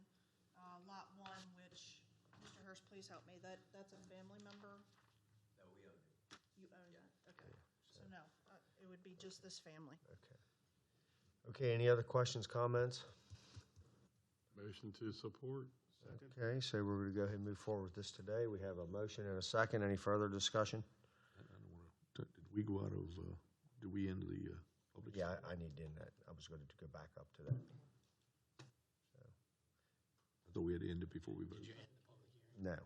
Lot 1, which, Mr. Hurst, please help me, that's a family member? No, we own it. You own it, okay. So no, it would be just this family. Okay. Okay, any other questions, comments? Motion to support. Okay, so we're going to go ahead and move forward with this today. We have a motion and a second. Any further discussion? I don't want to, did we go out of, did we end the public? Yeah, I need to end that. I was going to go back up to that. I thought we had to end it before we voted. No.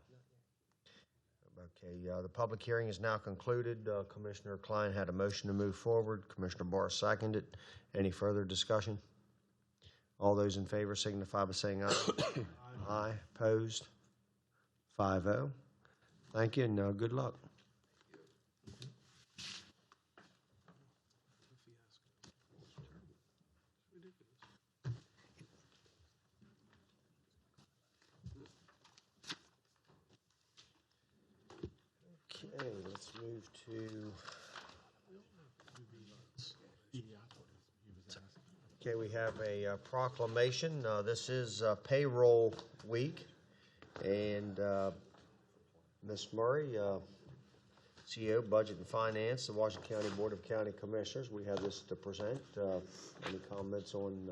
Okay, the public hearing is now concluded. Commissioner Klein had a motion to move forward. Commissioner Barr seconded. Any further discussion? All those in favor signify by saying aye. Aye. Opposed? 5-0. Thank you, and good luck. Okay, let's move to. Okay, we have a proclamation. This is payroll week, and Ms. Murray, CEO, Budget and Finance, the Washington County Board of County Commissioners. We have this to present. Any comments on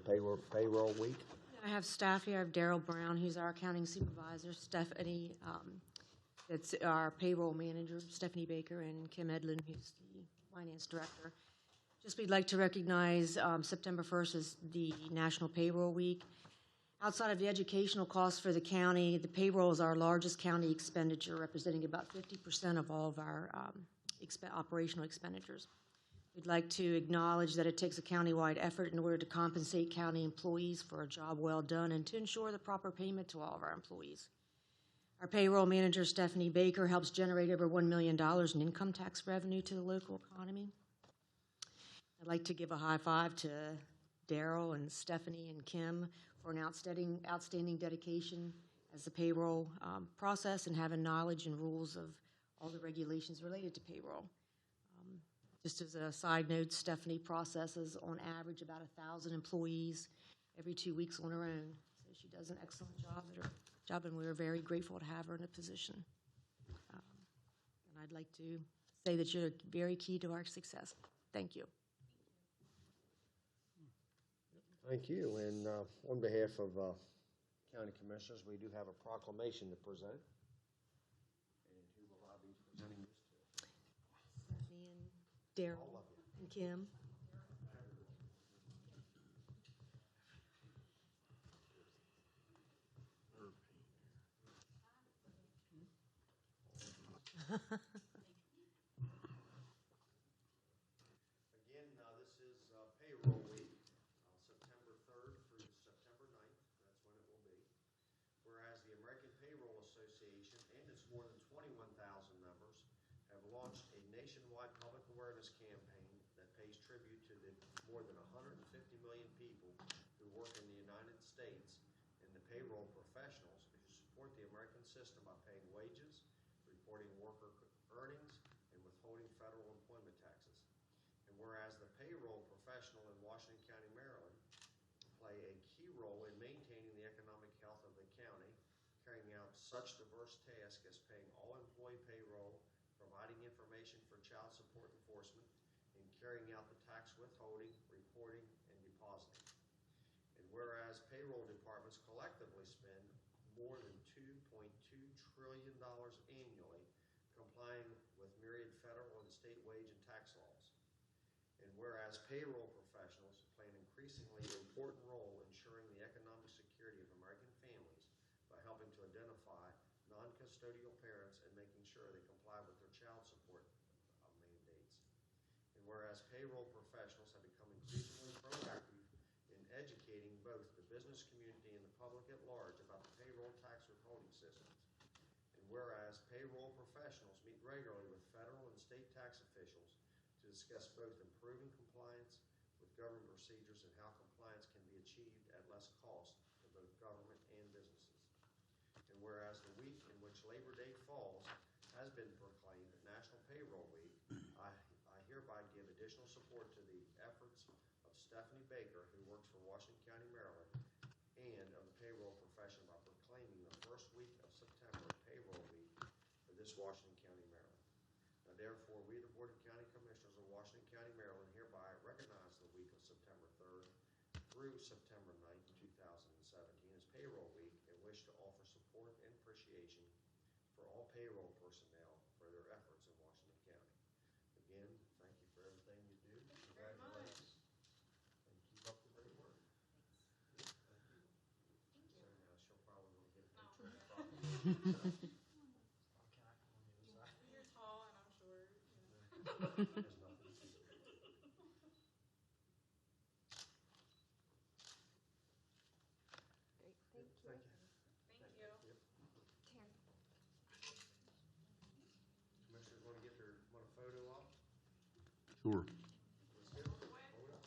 payroll week? I have staff here. I have Daryl Brown, who's our accounting supervisor, Stephanie, that's our payroll manager, Stephanie Baker, and Kim Edlin, who's the finance director. Just we'd like to recognize September 1st as the National Payroll Week. Outside of the educational costs for the county, the payroll is our largest county expenditure, representing about 50% of all of our operational expenditures. We'd like to acknowledge that it takes a countywide effort in order to compensate county employees for a job well done and to ensure the proper payment to all of our employees. Our payroll manager, Stephanie Baker, helps generate over $1 million in income tax revenue to the local economy. I'd like to give a high five to Daryl and Stephanie and Kim for an outstanding dedication as the payroll process and having knowledge and rules of all the regulations related to payroll. Just as a side note, Stephanie processes on average about 1,000 employees every 2 weeks on her own. So she does an excellent job, and we're very grateful to have her in a position. And I'd like to say that you're very key to our success. Thank you. Thank you. And on behalf of County Commissioners, we do have a proclamation to present. And who will I be presenting this to? Stephanie and Daryl and Kim. Again, this is payroll week, September 3rd through September 9th. That's when it will be. Whereas the American Payroll Association and its more than 21,000 members have launched a nationwide public awareness campaign that pays tribute to the more than 150 million people who work in the United States and the payroll professionals who support the American system by paying wages, reporting worker earnings, and withholding federal employment taxes. And whereas the payroll professional in Washington County, Maryland, play a key role in maintaining the economic health of the county, carrying out such diverse tasks as paying all employee payroll, providing information for child support enforcement, and carrying out the tax withholding, reporting, and depositing. And whereas payroll departments collectively spend more than $2.2 trillion annually complying with myriad federal and state wage and tax laws. And whereas payroll professionals play an increasingly important role ensuring the economic security of American families by helping to identify non-custodial parents and making sure they comply with their child support mandates. And whereas payroll professionals have become increasingly proactive in educating both the business community and the public at large about the payroll tax withholding systems. And whereas payroll professionals meet regularly with federal and state tax officials to discuss both improving compliance with government procedures and how compliance can be achieved at less cost to both government and businesses. And whereas the week in which Labor Day falls has been proclaimed National Payroll Week, I hereby give additional support to the efforts of Stephanie Baker, who works for Washington County, Maryland, and of the payroll profession by proclaiming the first week of September Payroll Week for this Washington County, Maryland. Now, therefore, we, the Board of County Commissioners of Washington County, Maryland, hereby recognize the week of September 3rd through September 9th, 2017 as Payroll Week and wish to offer support and appreciation for all payroll personnel for their efforts in Washington County. Again, thank you for everything you do. Congratulations. And keep up the great work. Thank you. So now she'll probably want to get a picture of the property. You're tall and I'm short. There's nothing to see. Great, thank you. Thank you. Commissioners want a photo op? Sure. Let's go. Hold up.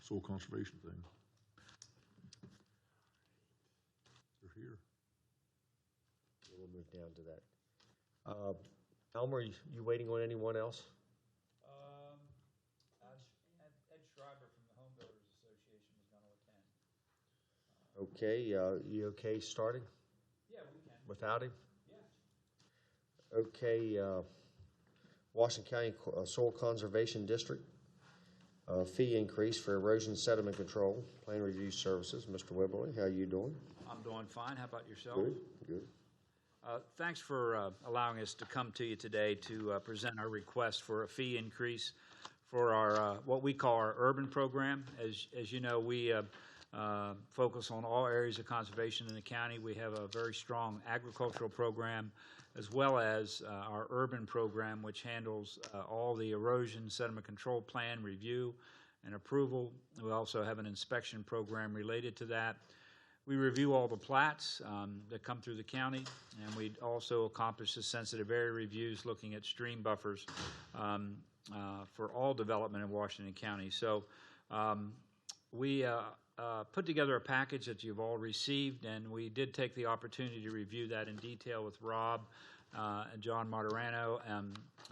soil conservation thing. They're here. We'll move down to that. Elmer, you waiting on anyone else? Ed Schreiber from the Home Builders Association was going to attend. Okay, you okay starting Yeah, we can. without him? Yeah. Okay, Washington County Soil Conservation District, fee increase for erosion sediment control, plan review services. Mr. Whibley, how you doing? I'm doing fine. How about yourself? Good, good. Thanks for allowing us to come to you today to present our request for a fee increase for our what we call our urban program. As you know, we focus on all areas of conservation in the county. We have a very strong agricultural program, as well as our urban program, which handles all the erosion sediment control plan review and approval. We also have an inspection program related to that. We review all the plats that come through the county, and we also accomplish the sensitive area reviews looking at stream buffers for all development in Washington County. So we put together a package that you've all received, and we did take the opportunity to review that in detail with Rob and John Martirano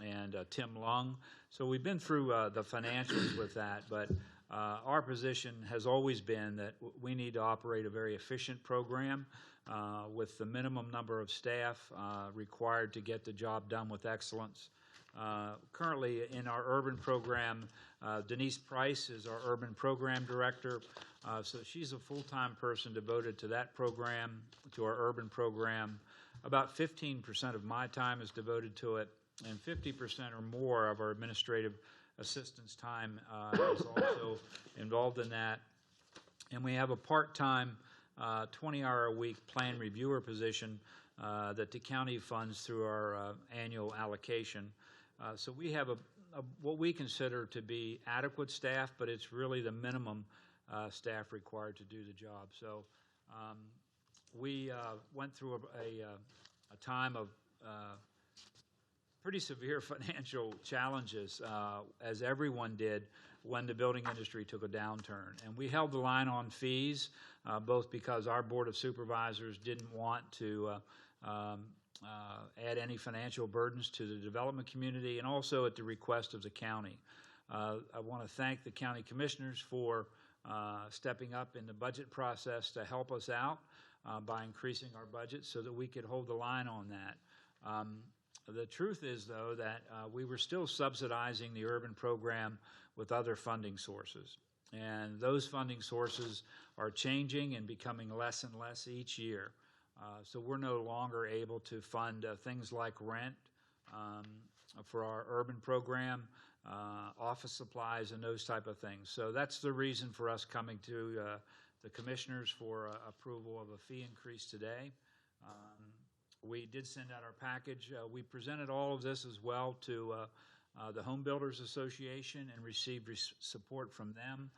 and Tim Lung. So we've been through the financials with that, but our position has always been that we need to operate a very efficient program with the minimum number of staff required to get the job done with excellence. Currently in our urban program, Denise Price is our urban program director. So she's a full-time person devoted to that program, to our urban program. About 15% of my time is devoted to it, and 50% or more of our administrative assistance time is also involved in that. And we have a part-time 20-hour-a-week plan reviewer position that the county funds through our annual allocation. So we have what we consider to be adequate staff, but it's really the minimum staff required to do the job. So we went through a time of pretty severe financial challenges, as everyone did when the building industry took a downturn. And we held the line on fees, both because our Board of Supervisors didn't want to add any financial burdens to the development community, and also at the request of the county. I want to thank the county commissioners for stepping up in the budget process to help us out by increasing our budget so that we could hold the line on that. The truth is, though, that we were still subsidizing the urban program with other funding sources. And those funding sources are changing and becoming less and less each year. So we're no longer able to fund things like rent for our urban program, office supplies, and those type of things. So that's the reason for us coming to the commissioners for approval of a fee increase today. We did send out our package. We presented all of this as well to the Home Builders Association and received support from them.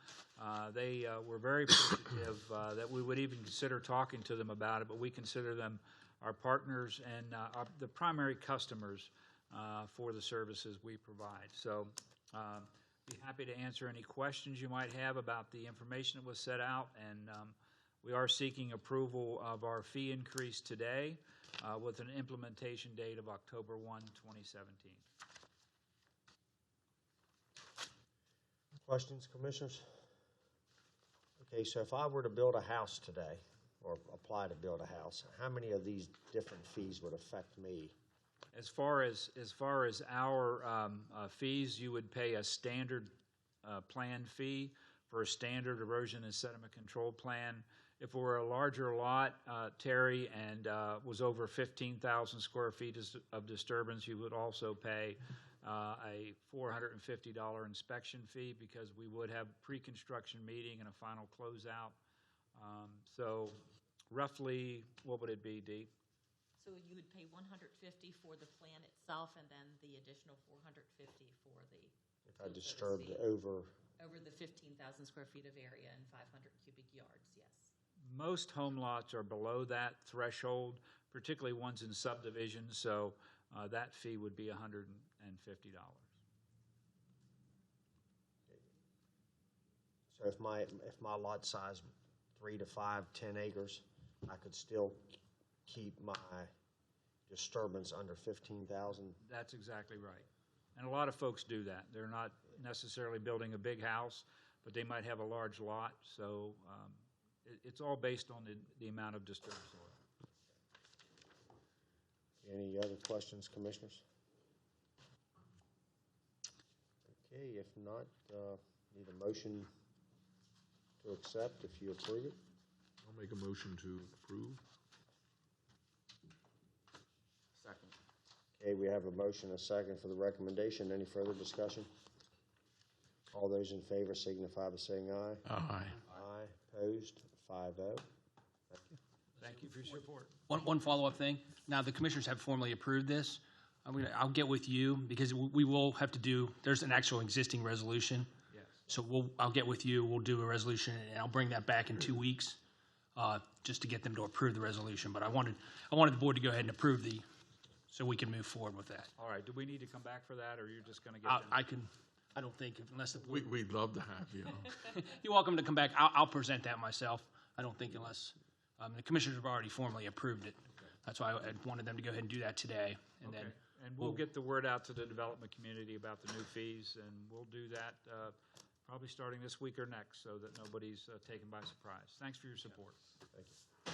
They were very appreciative that we would even consider talking to them about it, but we consider them our partners and the primary customers for the services we provide. So be happy to answer any questions you might have about the information that was set out, and we are seeking approval of our fee increase today with an implementation date of October 1, 2017. Questions, commissioners? Okay, so if I were to build a house today, or apply to build a house, how many of these different fees would affect me? As far as our fees, you would pay a standard plan fee for a standard erosion and sediment control plan. If it were a larger lot, Terry, and was over 15,000 square feet of disturbance, you would also pay a $450 inspection fee, because we would have pre-construction meeting and a final closeout. So roughly, what would it be, Dee? So you would pay $150 for the plan itself, and then the additional $450 for the If I disturbed over the 15,000 square feet of area and 500 cubic yards, yes. Most home lots are below that threshold, particularly ones in subdivisions, so that fee would be $150. So if my lot size 3 to 5, 10 acres, I could still keep my disturbance under 15,000? That's exactly right. And a lot of folks do that. They're not necessarily building a big house, but they might have a large lot. So it's all based on the amount of disturbed soil. Any other questions, commissioners? Okay, if not, need a motion to accept if you approve it. I'll make a motion to approve. Second. Okay, we have a motion, a second for the recommendation. Any further discussion? All those in favor signify by saying aye. Aye. Aye, opposed, 5-0. Thank you for your support. One follow-up thing. Now, the commissioners have formally approved this. I'll get with you because we will have to do, there's an actual existing resolution. Yes. So I'll get with you, we'll do a resolution, and I'll bring that back in 2 weeks, just to get them to approve the resolution. But I wanted the board to go ahead and approve so we can move forward with that. All right. Do we need to come back for that, or you're just going to get them? I don't think, unless the board. We'd love to have you. You're welcome to come back. I'll present that myself. I don't think unless, the commissioners have already formally approved it. That's why I wanted them to go ahead and do that today, and then. And we'll get the word out to the development community about the new fees, and we'll do that probably starting this week or next so that nobody's taken by surprise. Thanks for your support. Thank you.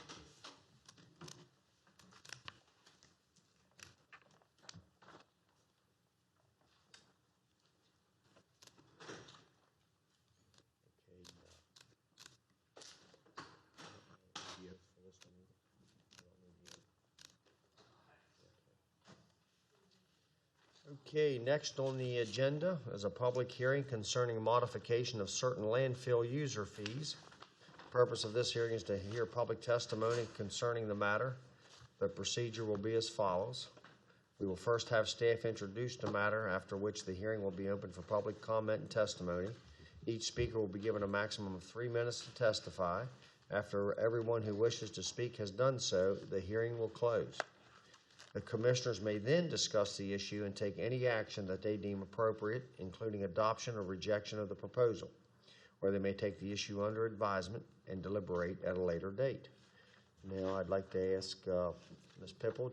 Okay, next on the agenda is a public hearing concerning modification of certain landfill user fees. The purpose of this hearing is to hear public testimony concerning the matter. The procedure will be as follows. We will first have staff introduce the matter, after which the hearing will be open for public comment and testimony. Each speaker will be given a maximum of 3 minutes to testify. After everyone who wishes to speak has done so, the hearing will close. The commissioners may then discuss the issue and take any action that they deem appropriate, including adoption or rejection of the proposal, or they may take the issue under advisement and deliberate at a later date. Now, I'd like to ask Ms. Pipple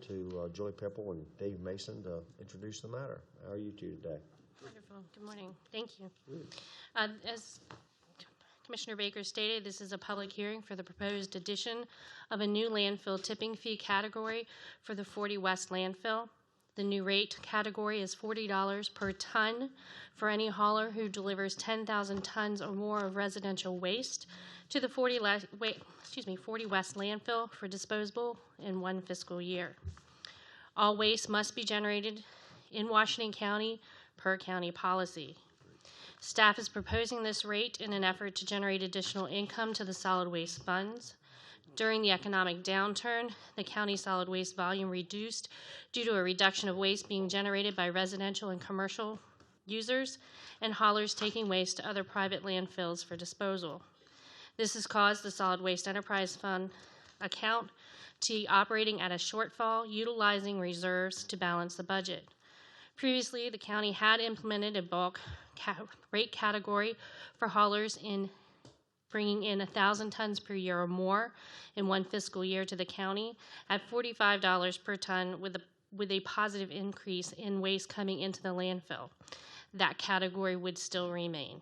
Joy Pipple and Dave Mason to introduce the matter. How are you two today? Wonderful. Good morning. Thank you. As Commissioner Baker stated, this is a public hearing for the proposed addition of a new landfill tipping fee category for the 40 West landfill. The new rate category is $40 per ton for any hauler who delivers 10,000 tons or more of residential waste to the 40 West landfill for disposal in 1 fiscal year. All waste must be generated in Washington County per county policy. Staff is proposing this rate in an effort to generate additional income to the solid waste funds. During the economic downturn, the county solid waste volume reduced due to a reduction of waste being generated by residential and commercial users and haulers taking waste to other private landfills for disposal. This has caused the Solid Waste Enterprise Fund account to be operating at a shortfall, utilizing reserves to balance the budget. Previously, the county had implemented a bulk rate category for haulers in bringing in 1,000 tons per year or more in 1 fiscal year to the county at $45 per ton with a positive increase in waste coming into the landfill. That category would still remain.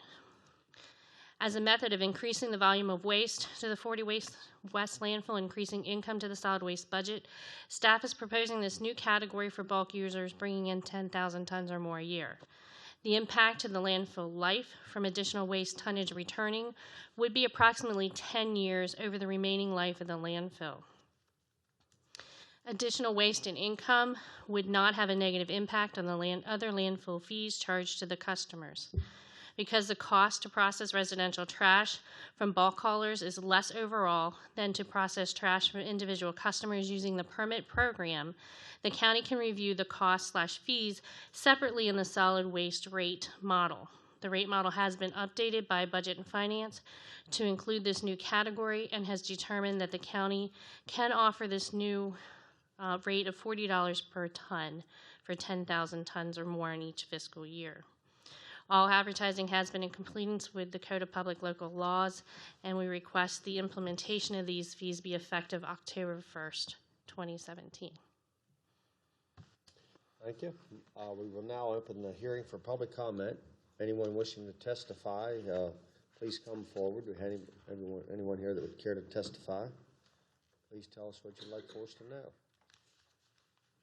As a method of increasing the volume of waste to the 40 West landfill, increasing income to the solid waste budget, staff is proposing this new category for bulk users bringing in 10,000 tons or more a year. The impact to the landfill life from additional waste tonnage returning would be approximately 10 years over the remaining life of the landfill. Additional waste and income would not have a negative impact on the other landfill fees charged to the customers. Because the cost to process residential trash from bulk haulers is less overall than to process trash from individual customers using the permit program, the county can review the costs/fees separately in the solid waste rate model. The rate model has been updated by Budget and Finance to include this new category and has determined that the county can offer this new rate of $40 per ton for 10,000 tons or more in each fiscal year. All advertising has been in compliance with the Code of Public Local Laws, and we request the implementation of these fees be effective October 1st, 2017. Thank you. We will now open the hearing for public comment. Anyone wishing to testify, please come forward. Anyone here that would care to testify, please tell us what you'd like for us to know.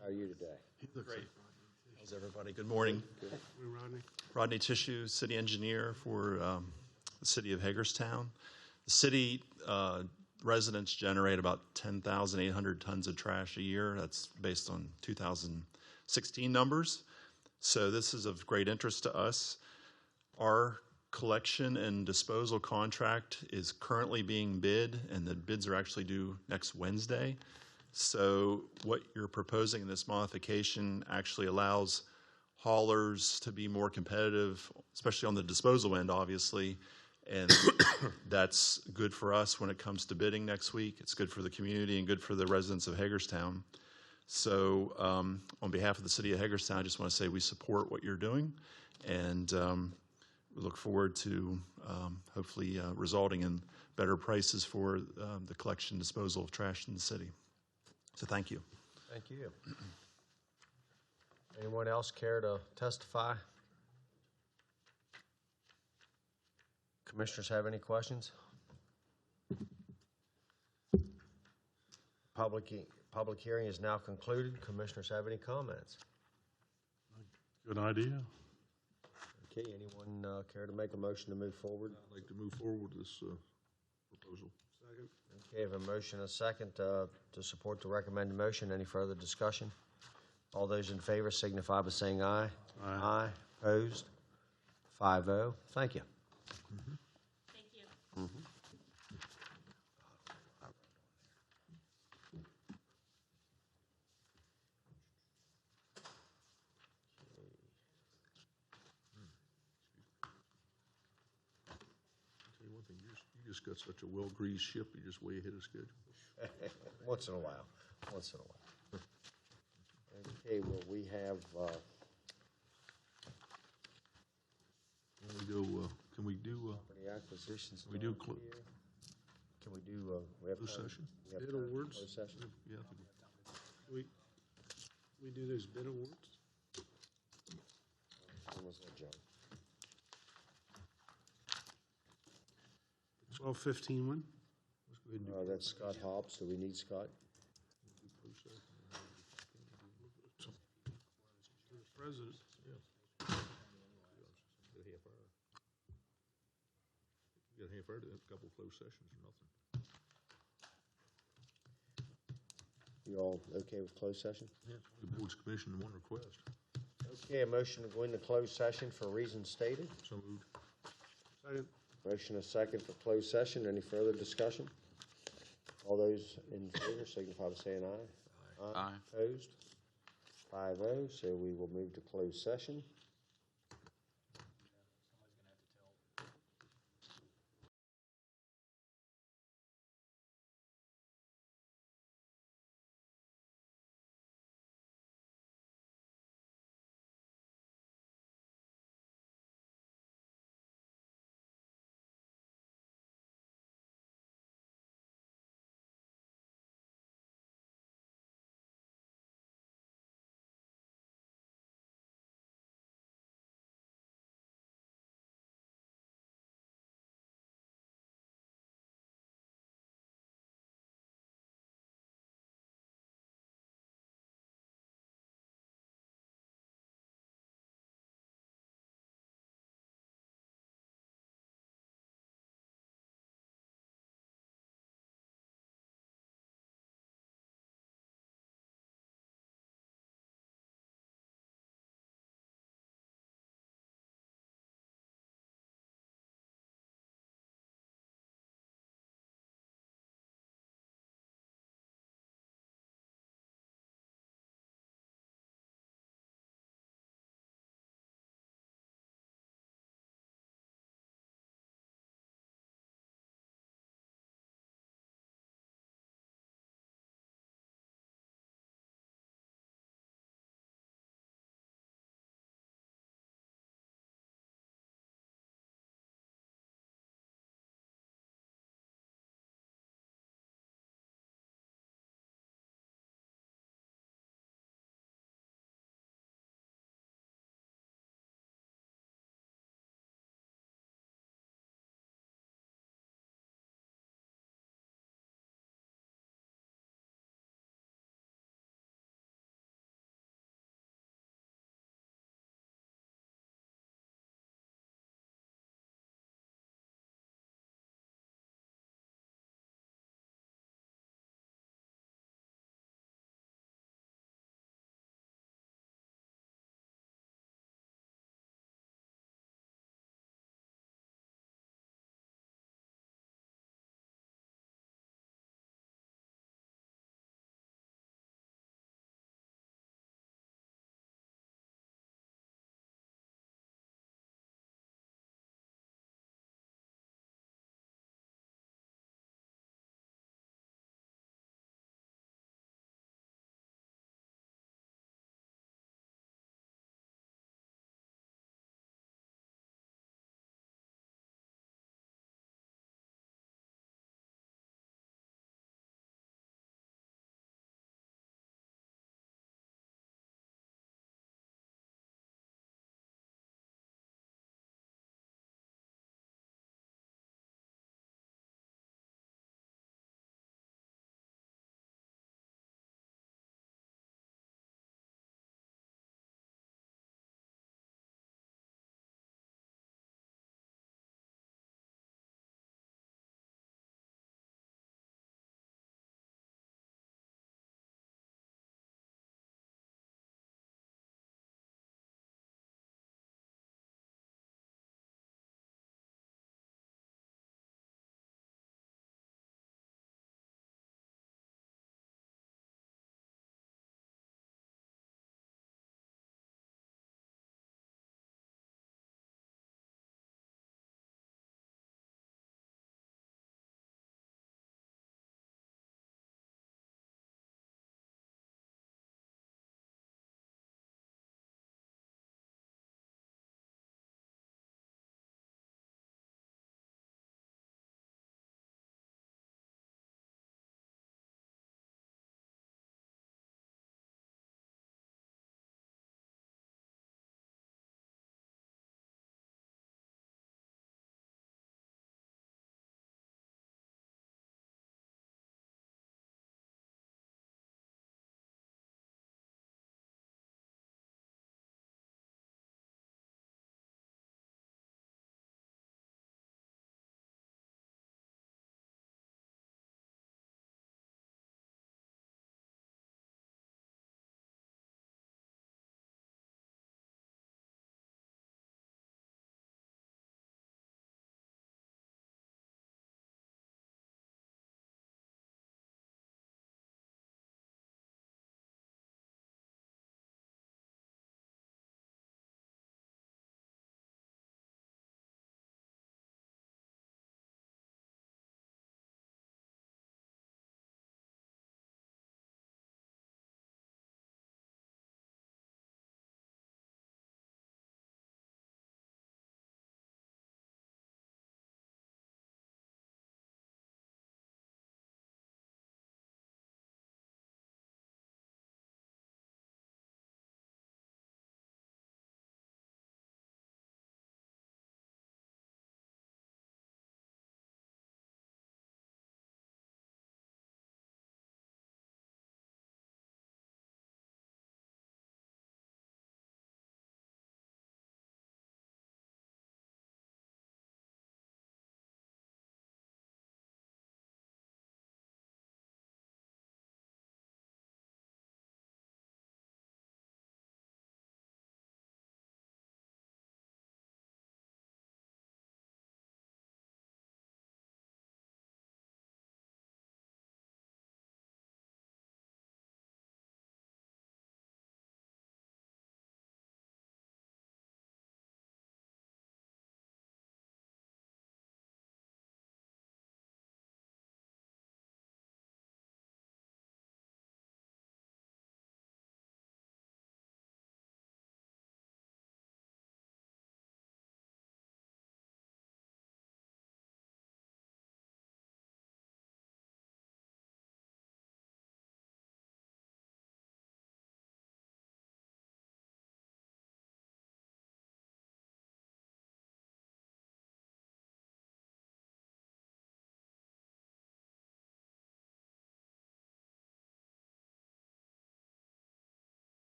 How are you today? Great. How's everybody? Good morning. Good. Rodney. Rodney Tissue, city engineer for the city of Hagerstown. The city residents generate about 10,800 tons of trash a year. That's based on 2016 numbers. So this is of great interest to us. Our collection and disposal contract is currently being bid, and the bids are actually due next Wednesday. So what you're proposing in this modification actually allows haulers to be more competitive, especially on the disposal end, obviously, and that's good for us when it comes to bidding next week. It's good for the community and good for the residents of Hagerstown. So on behalf of the city of Hagerstown, I just want to say we support what you're doing, and we look forward to hopefully resulting in better prices for the collection and disposal of trash in the city. So thank you. Thank you. Anyone else care to testify? Commissioners have any questions? Public hearing is now concluded. Commissioners have any comments? Good idea. Okay, anyone care to make a motion to move forward? I'd like to move forward with this proposal. Second. Okay, I have a motion and a second to support the recommended motion. Any further discussion? All those in favor signify by saying aye. Aye. Aye. Opposed? 5-0. Thank you. Thank you. Tell you one thing, you just got such a well-greased ship, you're just way ahead of schedule. Once in a while. Once in a while. Okay, well, we have, Can we do, property acquisitions. we do down clo- here. Can we do, we have Closed time? session? We have Bid time for awards? closed session? yeah, We do those bid awards? When was that, John? 12:15 one? let's go ahead and do That's Scott Hobbs. Do we need Scott? closed session. For the president. Got a half hour. You got a half hour to have a couple of closed sessions or nothing. You all okay with closed session? Yeah. The board's commission and one request. Okay, a motion to go into closed session for reasons stated. So moved. Second. Motion a second for closed session. Any further discussion? All those in favor signify by saying aye. Aye. Opposed? 5-0, so we will move to closed session.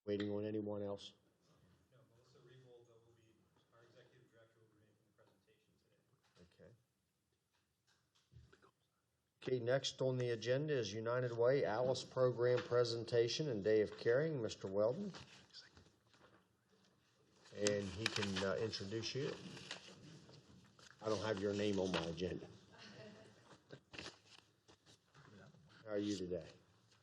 Waiting on anyone else? Okay, next on the agenda is United Way Alice Program Presentation and Day of Caring, Mr. Weldon. And he can introduce you. I don't have your name on my agenda. How are you today?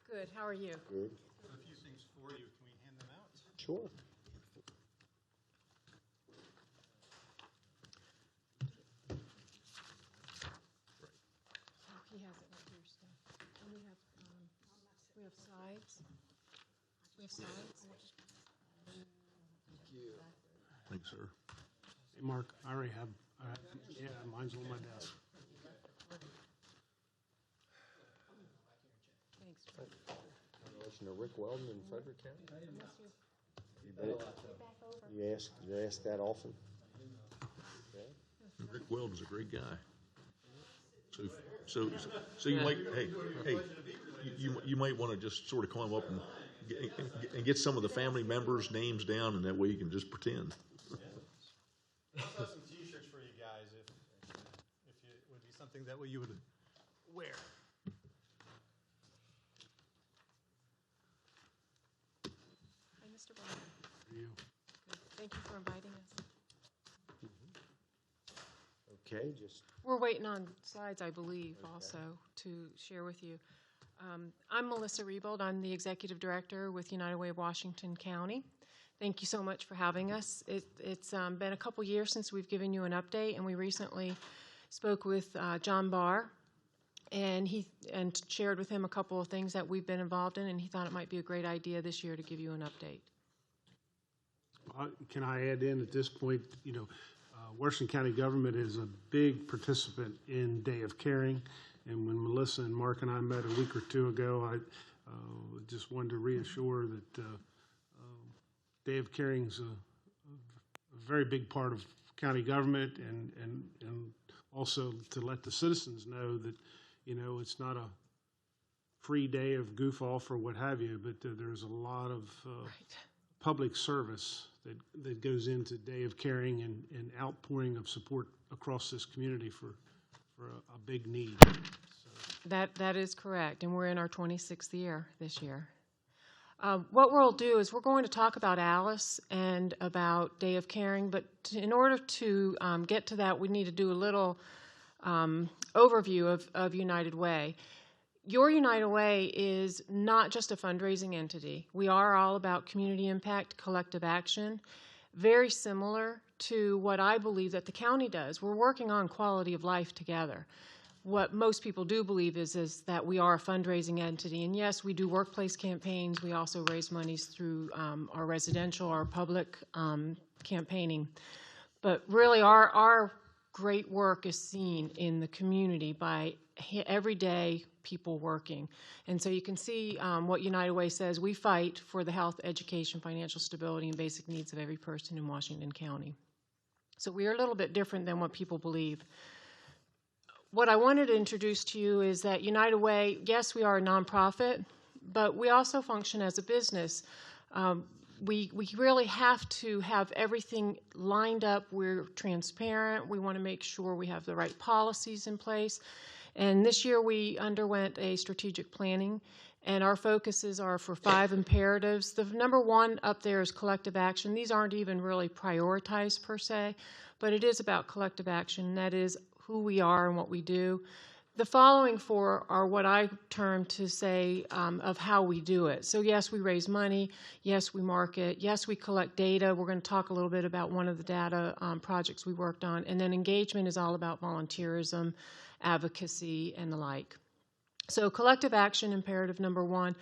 Good, how are you? Good. A few things for you. Can we hand them out? Sure. He has it right here, Steph. And we have slides. We have slides. Thanks, sir. Hey, Mark, I already have, yeah, mine's on my desk. Thanks. In relation to Rick Weldon in Frederick County? You ask that often? Okay. Rick Weldon's a great guy. So you might, hey, you might want to just sort of climb up and get some of the family members' names down, and that way you can just pretend. I'll have some T-shirts for you guys if it would be something that you would wear. Hi, Mr. Bowman. Good. Thank you for inviting us. Okay, just. We're waiting on slides, I believe, also to share with you. I'm Melissa Rebold. I'm the Executive Director with United Way of Washington County. Thank you so much for having us. It's been a couple years since we've given you an update, and we recently spoke with John Barr, and shared with him a couple of things that we've been involved in, and he thought it might be a great idea this year to give you an update. Can I add in at this point, Washington County government is a big participant in Day of Caring, and when Melissa and Mark and I met a week or two ago, I just wanted to reassure that Day of Caring is a very big part of county government, and also to let the citizens know that it's not a free day of goof off or what have you, but there's a lot of public service that goes into Day of Caring and outpouring of support across this community for a big need. So. That is correct, and we're in our 26th year this year. What we'll do is we're going to talk about Alice and about Day of Caring, but in order to get to that, we need to do a little overview of United Way. Your United Way is not just a fundraising entity. We are all about community impact, collective action, very similar to what I believe that the county does. We're working on quality of life together. What most people do believe is that we are a fundraising entity. And yes, we do workplace campaigns. We also raise monies through our residential, our public campaigning. But really our great work is seen in the community by everyday people working. And so you can see what United Way says. We fight for the health, education, financial stability, and basic needs of every person in Washington County. So we are a little bit different than what people believe. What I wanted to introduce to you is that United Way, yes, we are a nonprofit, but we also function as a business. We really have to have everything lined up. We're transparent. We want to make sure we have the right policies in place. And this year we underwent a strategic planning, and our focuses are for 5 imperatives. The number 1 up there is collective action. These aren't even really prioritized per se, but it is about collective action. That is who we are and what we do. The following 4 are what I term to say of how we do it. So yes, we raise money. Yes, we market. Yes, we collect data. We're going to talk a little bit about one of the data projects we worked on. And then engagement is all about volunteerism, advocacy, and the like. So collective action, imperative number 1.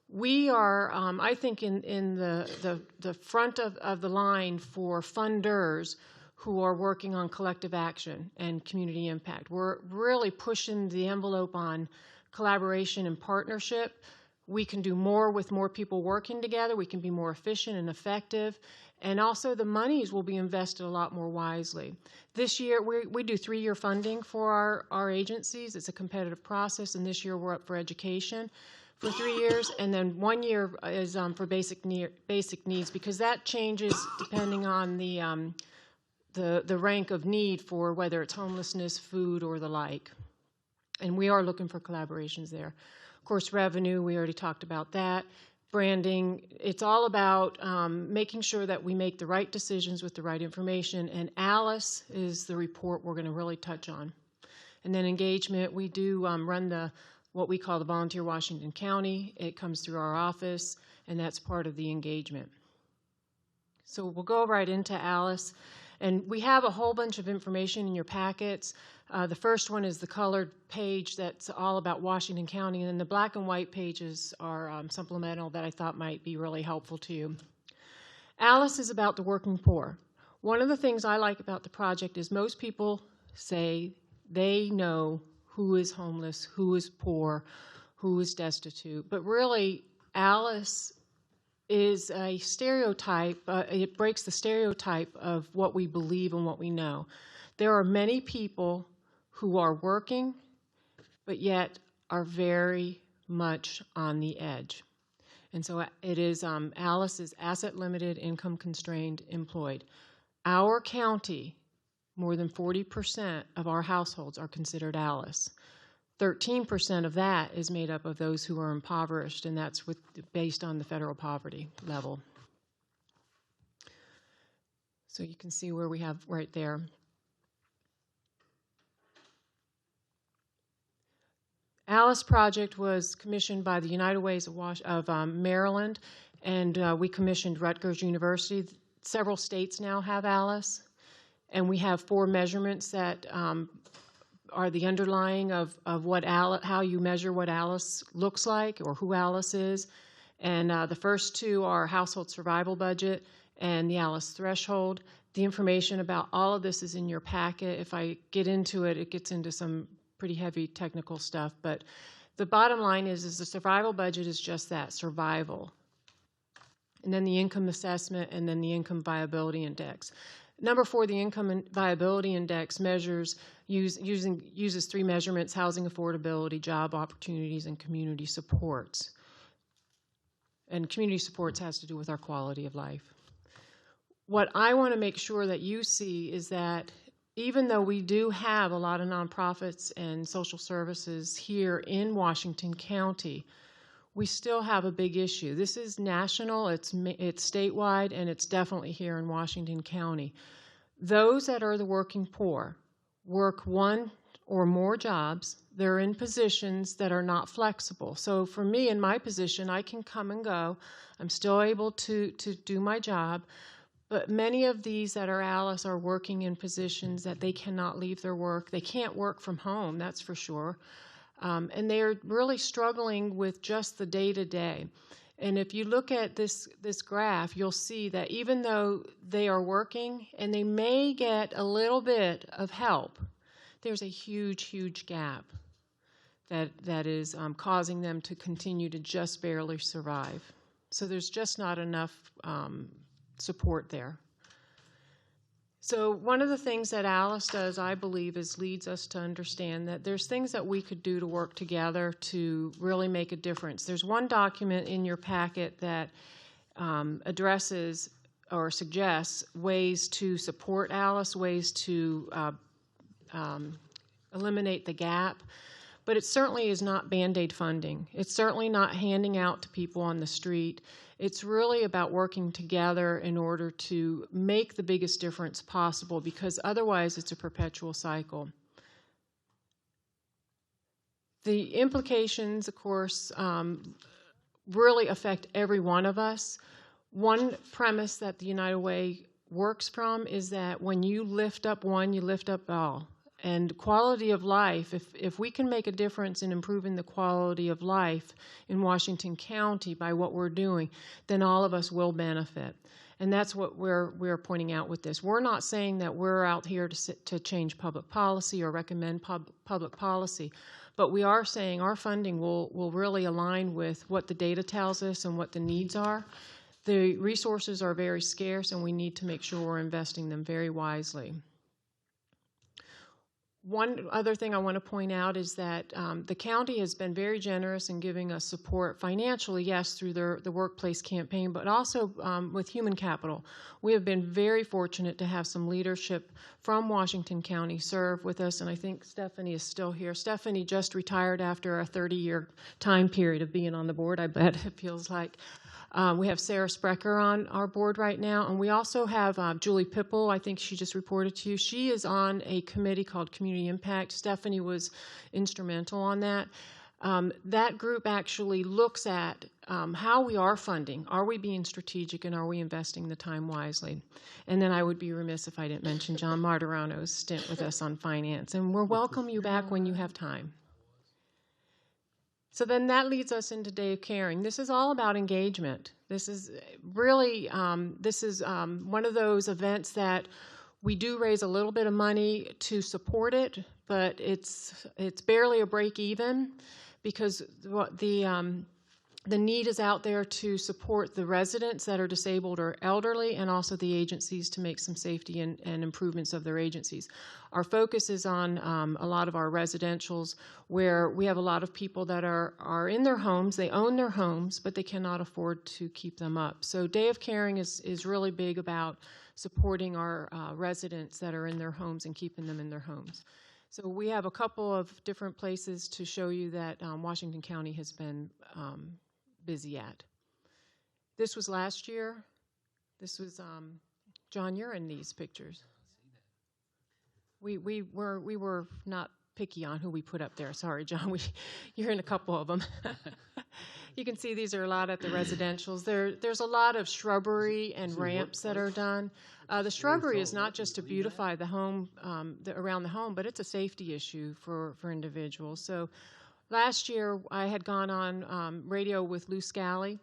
We are, I think, in the front of the line for funders who are working on collective action and community impact. We're really pushing the envelope on collaboration and partnership. We can do more with more people working together. We can be more efficient and effective. And also the monies will be invested a lot more wisely. This year, we do 3-year funding for our agencies. It's a competitive process, and this year we're up for education. for 3 years, and then 1 year is for basic needs, because that changes depending on the rank of need for whether it's homelessness, food, or the like. And we are looking for collaborations there. Of course, revenue, we already talked about that. Branding, it's all about making sure that we make the right decisions with the right information, and ALICE is the report we're going to really touch on. And then engagement, we do run what we call the Volunteer Washington County. It comes through our office, and that's part of the engagement. So we'll go right into ALICE. And we have a whole bunch of information in your packets. The first one is the colored page that's all about Washington County, and then the black and white pages are supplemental that I thought might be really helpful to you. ALICE is about the working poor. One of the things I like about the project is most people say they know who is homeless, who is poor, who is destitute, but really ALICE is a stereotype. It breaks the stereotype of what we believe and what we know. There are many people who are working, but yet are very much on the edge. And so it is ALICE is asset limited, income constrained, employed. Our county, more than 40% of our households are considered ALICE. 13% of that is made up of those who are impoverished, and that's based on the federal poverty level. So you can see where we have right there. ALICE project was commissioned by the United Ways of Maryland, and we commissioned Rutgers University. Several states now have ALICE, and we have 4 measurements that are the underlying of how you measure what ALICE looks like or who ALICE is. And the first 2 are household survival budget and the ALICE threshold. The information about all of this is in your packet. If I get into it, it gets into some pretty heavy technical stuff. But the bottom line is the survival budget is just that, survival. And then the income assessment, and then the income viability index. Number 4, the income viability index uses 3 measurements: housing affordability, job opportunities, and community supports. And community supports has to do with our quality of life. What I want to make sure that you see is that even though we do have a lot of nonprofits and social services here in Washington County, we still have a big issue. This is national, it's statewide, and it's definitely here in Washington County. Those that are the working poor work 1 or more jobs. They're in positions that are not flexible. So for me, in my position, I can come and go. I'm still able to do my job. But many of these that are ALICE are working in positions that they cannot leave their work. They can't work from home, that's for sure. And they're really struggling with just the day-to-day. And if you look at this graph, you'll see that even though they are working and they may get a little bit of help, there's a huge, huge gap that is causing them to continue to just barely survive. So there's just not enough support there. So one of the things that ALICE does, I believe, is leads us to understand that there's things that we could do to work together to really make a difference. There's one document in your packet that addresses or suggests ways to support ALICE, ways to eliminate the gap. But it certainly is not Band-Aid funding. It's certainly not handing out to people on the street. It's really about working together in order to make the biggest difference possible, because otherwise it's a perpetual cycle. The implications, of course, really affect every one of us. One premise that the United Way works from is that when you lift up one, you lift up all. And quality of life, if we can make a difference in improving the quality of life in Washington County by what we're doing, then all of us will benefit. And that's what we're pointing out with this. We're not saying that we're out here to change public policy or recommend public policy, but we are saying our funding will really align with what the data tells us and what the needs are. The resources are very scarce, and we need to make sure we're investing them very wisely. One other thing I want to point out is that the county has been very generous in giving us support financially, yes, through the workplace campaign, but also with human capital. We have been very fortunate to have some leadership from Washington County serve with us, and I think Stephanie is still here. Stephanie just retired after a 30-year time period of being on the board, I bet it feels like. We have Sarah Sprecher on our board right now, and we also have Julie Pipple. I think she just reported to you. She is on a committee called Community Impact. Stephanie was instrumental on that. That group actually looks at how we are funding. Are we being strategic, and are we investing the time wisely? And then I would be remiss if I didn't mention John Martirano's stint with us on finance, and we'll welcome you back when you have time. So then that leads us into Day of Caring. This is all about engagement. This is really, one of those events that we do raise a little bit of money to support it, but it's barely a break even, because the need is out there to support the residents that are disabled or elderly, and also the agencies to make some safety and improvements of their agencies. Our focus is on a lot of our residentials, where we have a lot of people that are in their homes, they own their homes, but they cannot afford to keep them up. So Day of Caring is really big about supporting our residents that are in their homes and keeping them in their homes. So we have a couple of different places to show you that Washington County has been busy at. This was last year. This was, John, you're in these pictures. We were not picky on who we put up there. Sorry, John, you're in a couple of them. You can see these are a lot at the residentials. There's a lot of shrubbery and ramps that are done. The shrubbery is not just to beautify the home, around the home, but it's a safety issue for individuals. So last year, I had gone on radio with Lou Scally,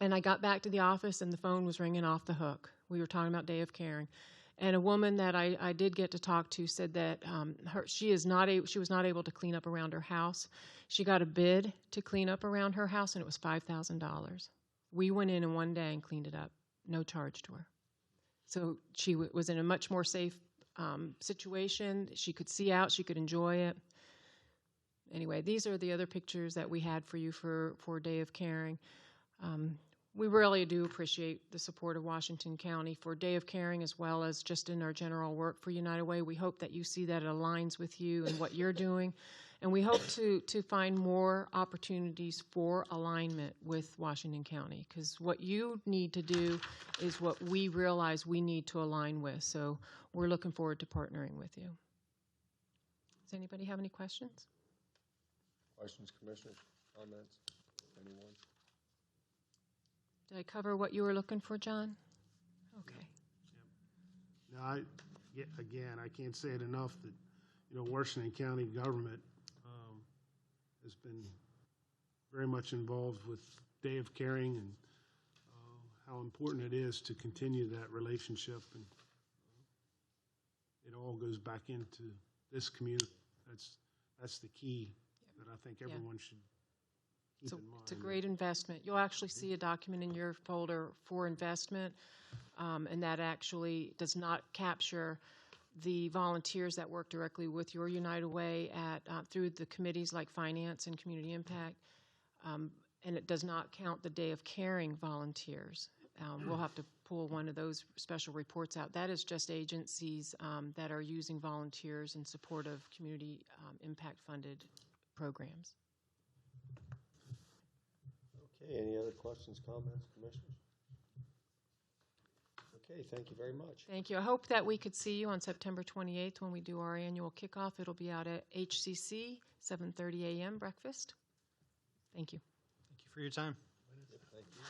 and I got back to the office, and the phone was ringing off the hook. We were talking about Day of Caring. And a woman that I did get to talk to said that she was not able to clean up around her house. She got a bid to clean up around her house, and it was $5,000. We went in one day and cleaned it up, no charge to her. So she was in a much more safe situation. She could see out, she could enjoy it. Anyway, these are the other pictures that we had for you for Day of Caring. We really do appreciate the support of Washington County for Day of Caring, as well as just in our general work for United Way. We hope that you see that it aligns with you and what you're doing. And we hope to find more opportunities for alignment with Washington County, because what you need to do is what we realize we need to align with. So we're looking forward to partnering with you. Does anybody have any questions? Questions, commissioners, comments, anyone? Did I cover what you were looking for, John? Okay. Now, I can't say it enough that, Washington County government has been very much involved with Day of Caring, and how important it is to continue that relationship. And it all goes back into this community. That's the key that I think everyone should keep in mind. It's a great investment. You'll actually see a document in your folder for investment, and that actually does not capture the volunteers that work directly with your United Way through the committees like Finance and Community Impact, and it does not count the Day of Caring volunteers. We'll have to pull one of those special reports out. That is just agencies that are using volunteers in support of community impact-funded programs. Okay, any other questions, comments, commissioners? Okay, thank you very much. Thank you. I hope that we could see you on September 28th when we do our annual kickoff. It'll be out at HCC, 7:30 a.m. breakfast. Thank you. Thank you for your time. Thank you.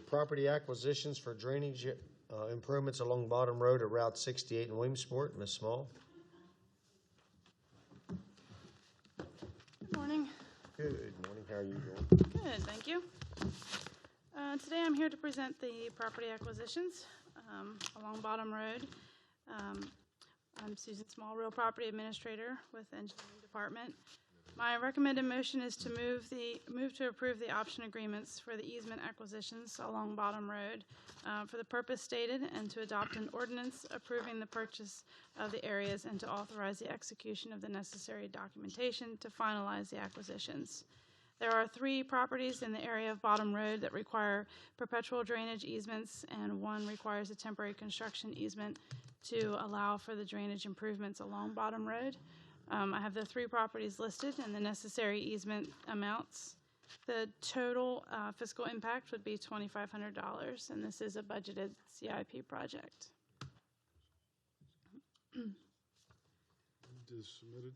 Property acquisitions for drainage improvements along Bottom Road at Route 68 in Williamsport. Ms. Small. Good morning. Good morning. How are you doing? Good, thank you. Today I'm here to present the property acquisitions along Bottom Road. I'm Susan Small, Real Property Administrator with Engineering Department. My recommended motion is to move to approve the option agreements for the easement acquisitions along Bottom Road for the purpose stated, and to adopt an ordinance approving the purchase of the areas and to authorize the execution of the necessary documentation to finalize the acquisitions. There are 3 properties in the area of Bottom Road that require perpetual drainage easements, and 1 requires a temporary construction easement to allow for the drainage improvements along Bottom Road. I have the 3 properties listed and the necessary easement amounts. The total fiscal impact would be $2,500, and this is a budgeted CIP project. Is submitted.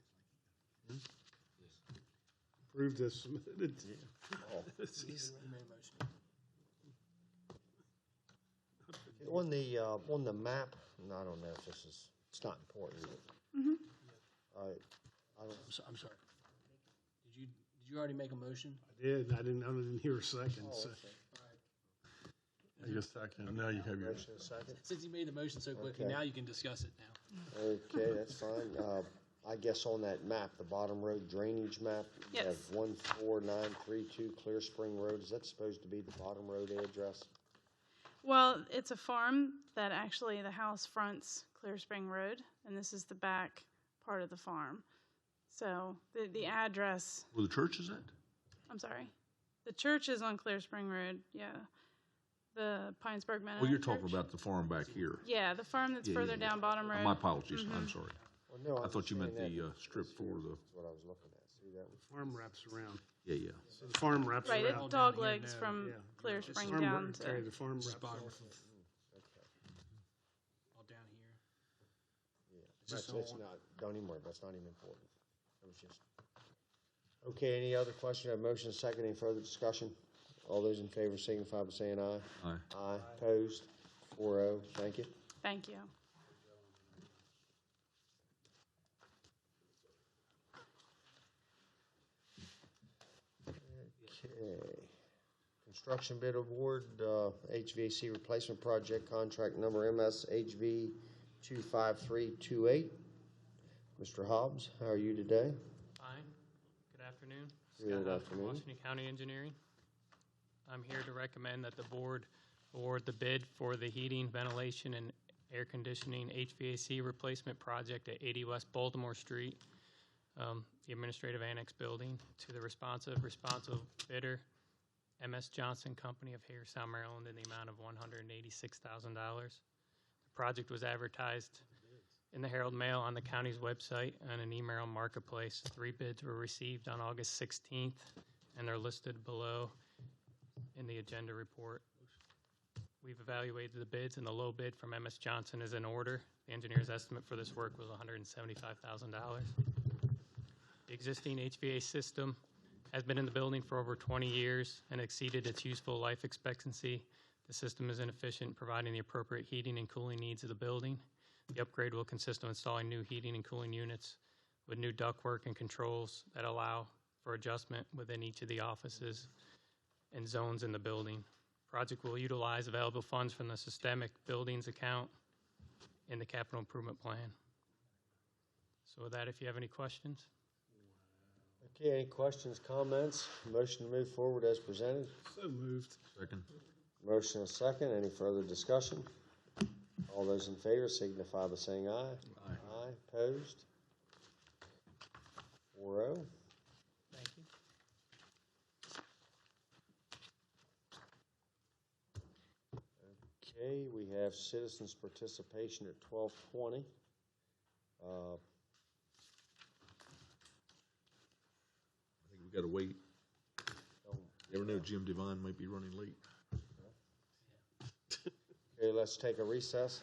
Approved as submitted. On the map, and I don't know if this is, it's not important. Mhm. I'm sorry. Did you already make a motion? I did. I didn't hear a second. So. I guess second. Now you have your. Motion, a second. Since you made the motion so quickly, Okay. now you can discuss it now. Okay, that's fine. I guess on that map, the Bottom Road drainage map, you have Yes. 14932 Clear Spring Road. Is that supposed to be the Bottom Road address? Well, it's a farm that actually the house fronts Clear Spring Road, and this is the back part of the farm. So the address, Where the church is at? I'm sorry, the church is on Clear Spring Road, yeah. The Pinesburg Mennonite Well, you're talking Church. about the farm back here. Yeah, the farm that's Yeah, further yeah, yeah. down Bottom Road. My apologies, I'm Mhm. sorry. Well, no, I thought you meant saying the that- strip for the, That's what I was looking at. See that one? Farm wraps around. yeah, yeah. So the farm wraps Right, around. it dog legs from Clear Spring Farm down wraps- to. okay, the farm This is wraps bottom off of- of- All down here. Yeah, Is this that's all- not, don't even worry, that's not even important. That was just. Okay, any other question? I have motion and second. Any further discussion? All those in favor signify by saying aye. Aye. Aye, opposed, 4-0. Thank you. Thank you. Okay. Construction bid award, HVAC replacement project contract number MSHV 25328. Mr. Hobbs, how are you today? Fine. Good afternoon. Good Scott Hobbs from afternoon. Washington County Engineering. I'm here to recommend that the board award the bid for the heating, ventilation, and air conditioning HVAC replacement project at 80 West Baltimore Street, the Administrative Annex Building, to the responsive bidder, MS Johnson Company of Hagerstown, Maryland, in the amount of $186,000. The project was advertised in the Herald Mail, on the county's website, and an email marketplace. 3 bids were received on August 16th, and they're listed below in the agenda report. We've evaluated the bids, and the low bid from MS Johnson is in order. The engineer's estimate for this work was $175,000. The existing HVAC system has been in the building for over 20 years and exceeded its useful life expectancy. The system is inefficient, providing the appropriate heating and cooling needs of the building. The upgrade will consist of installing new heating and cooling units with new ductwork and controls that allow for adjustment within each of the offices and zones in the building. Project will utilize available funds from the Systemic Buildings account in the capital improvement plan. So with that, if you have any questions. Okay, any questions, comments? Motion to move forward as presented. So moved. Second. Motion and second. Any further discussion? All those in favor signify by saying aye. Aye. Aye, opposed? 4-0. Thank you. Okay, we have citizens' participation at 12:20. I think we gotta wait. You never know, Jim Devine might be running late. Okay, let's take a recess.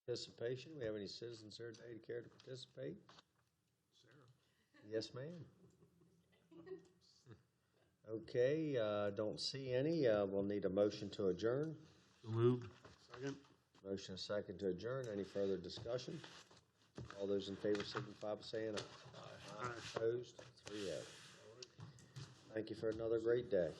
Participation, we have any citizens here today to care to participate? Sarah? Yes, ma'am. Okay, don't see any. We'll need a motion to adjourn. Moved. Second. Motion and second to adjourn. Any further discussion? All those in favor signify by saying aye. Aye. Opposed? 3-0. Thank you for another great day.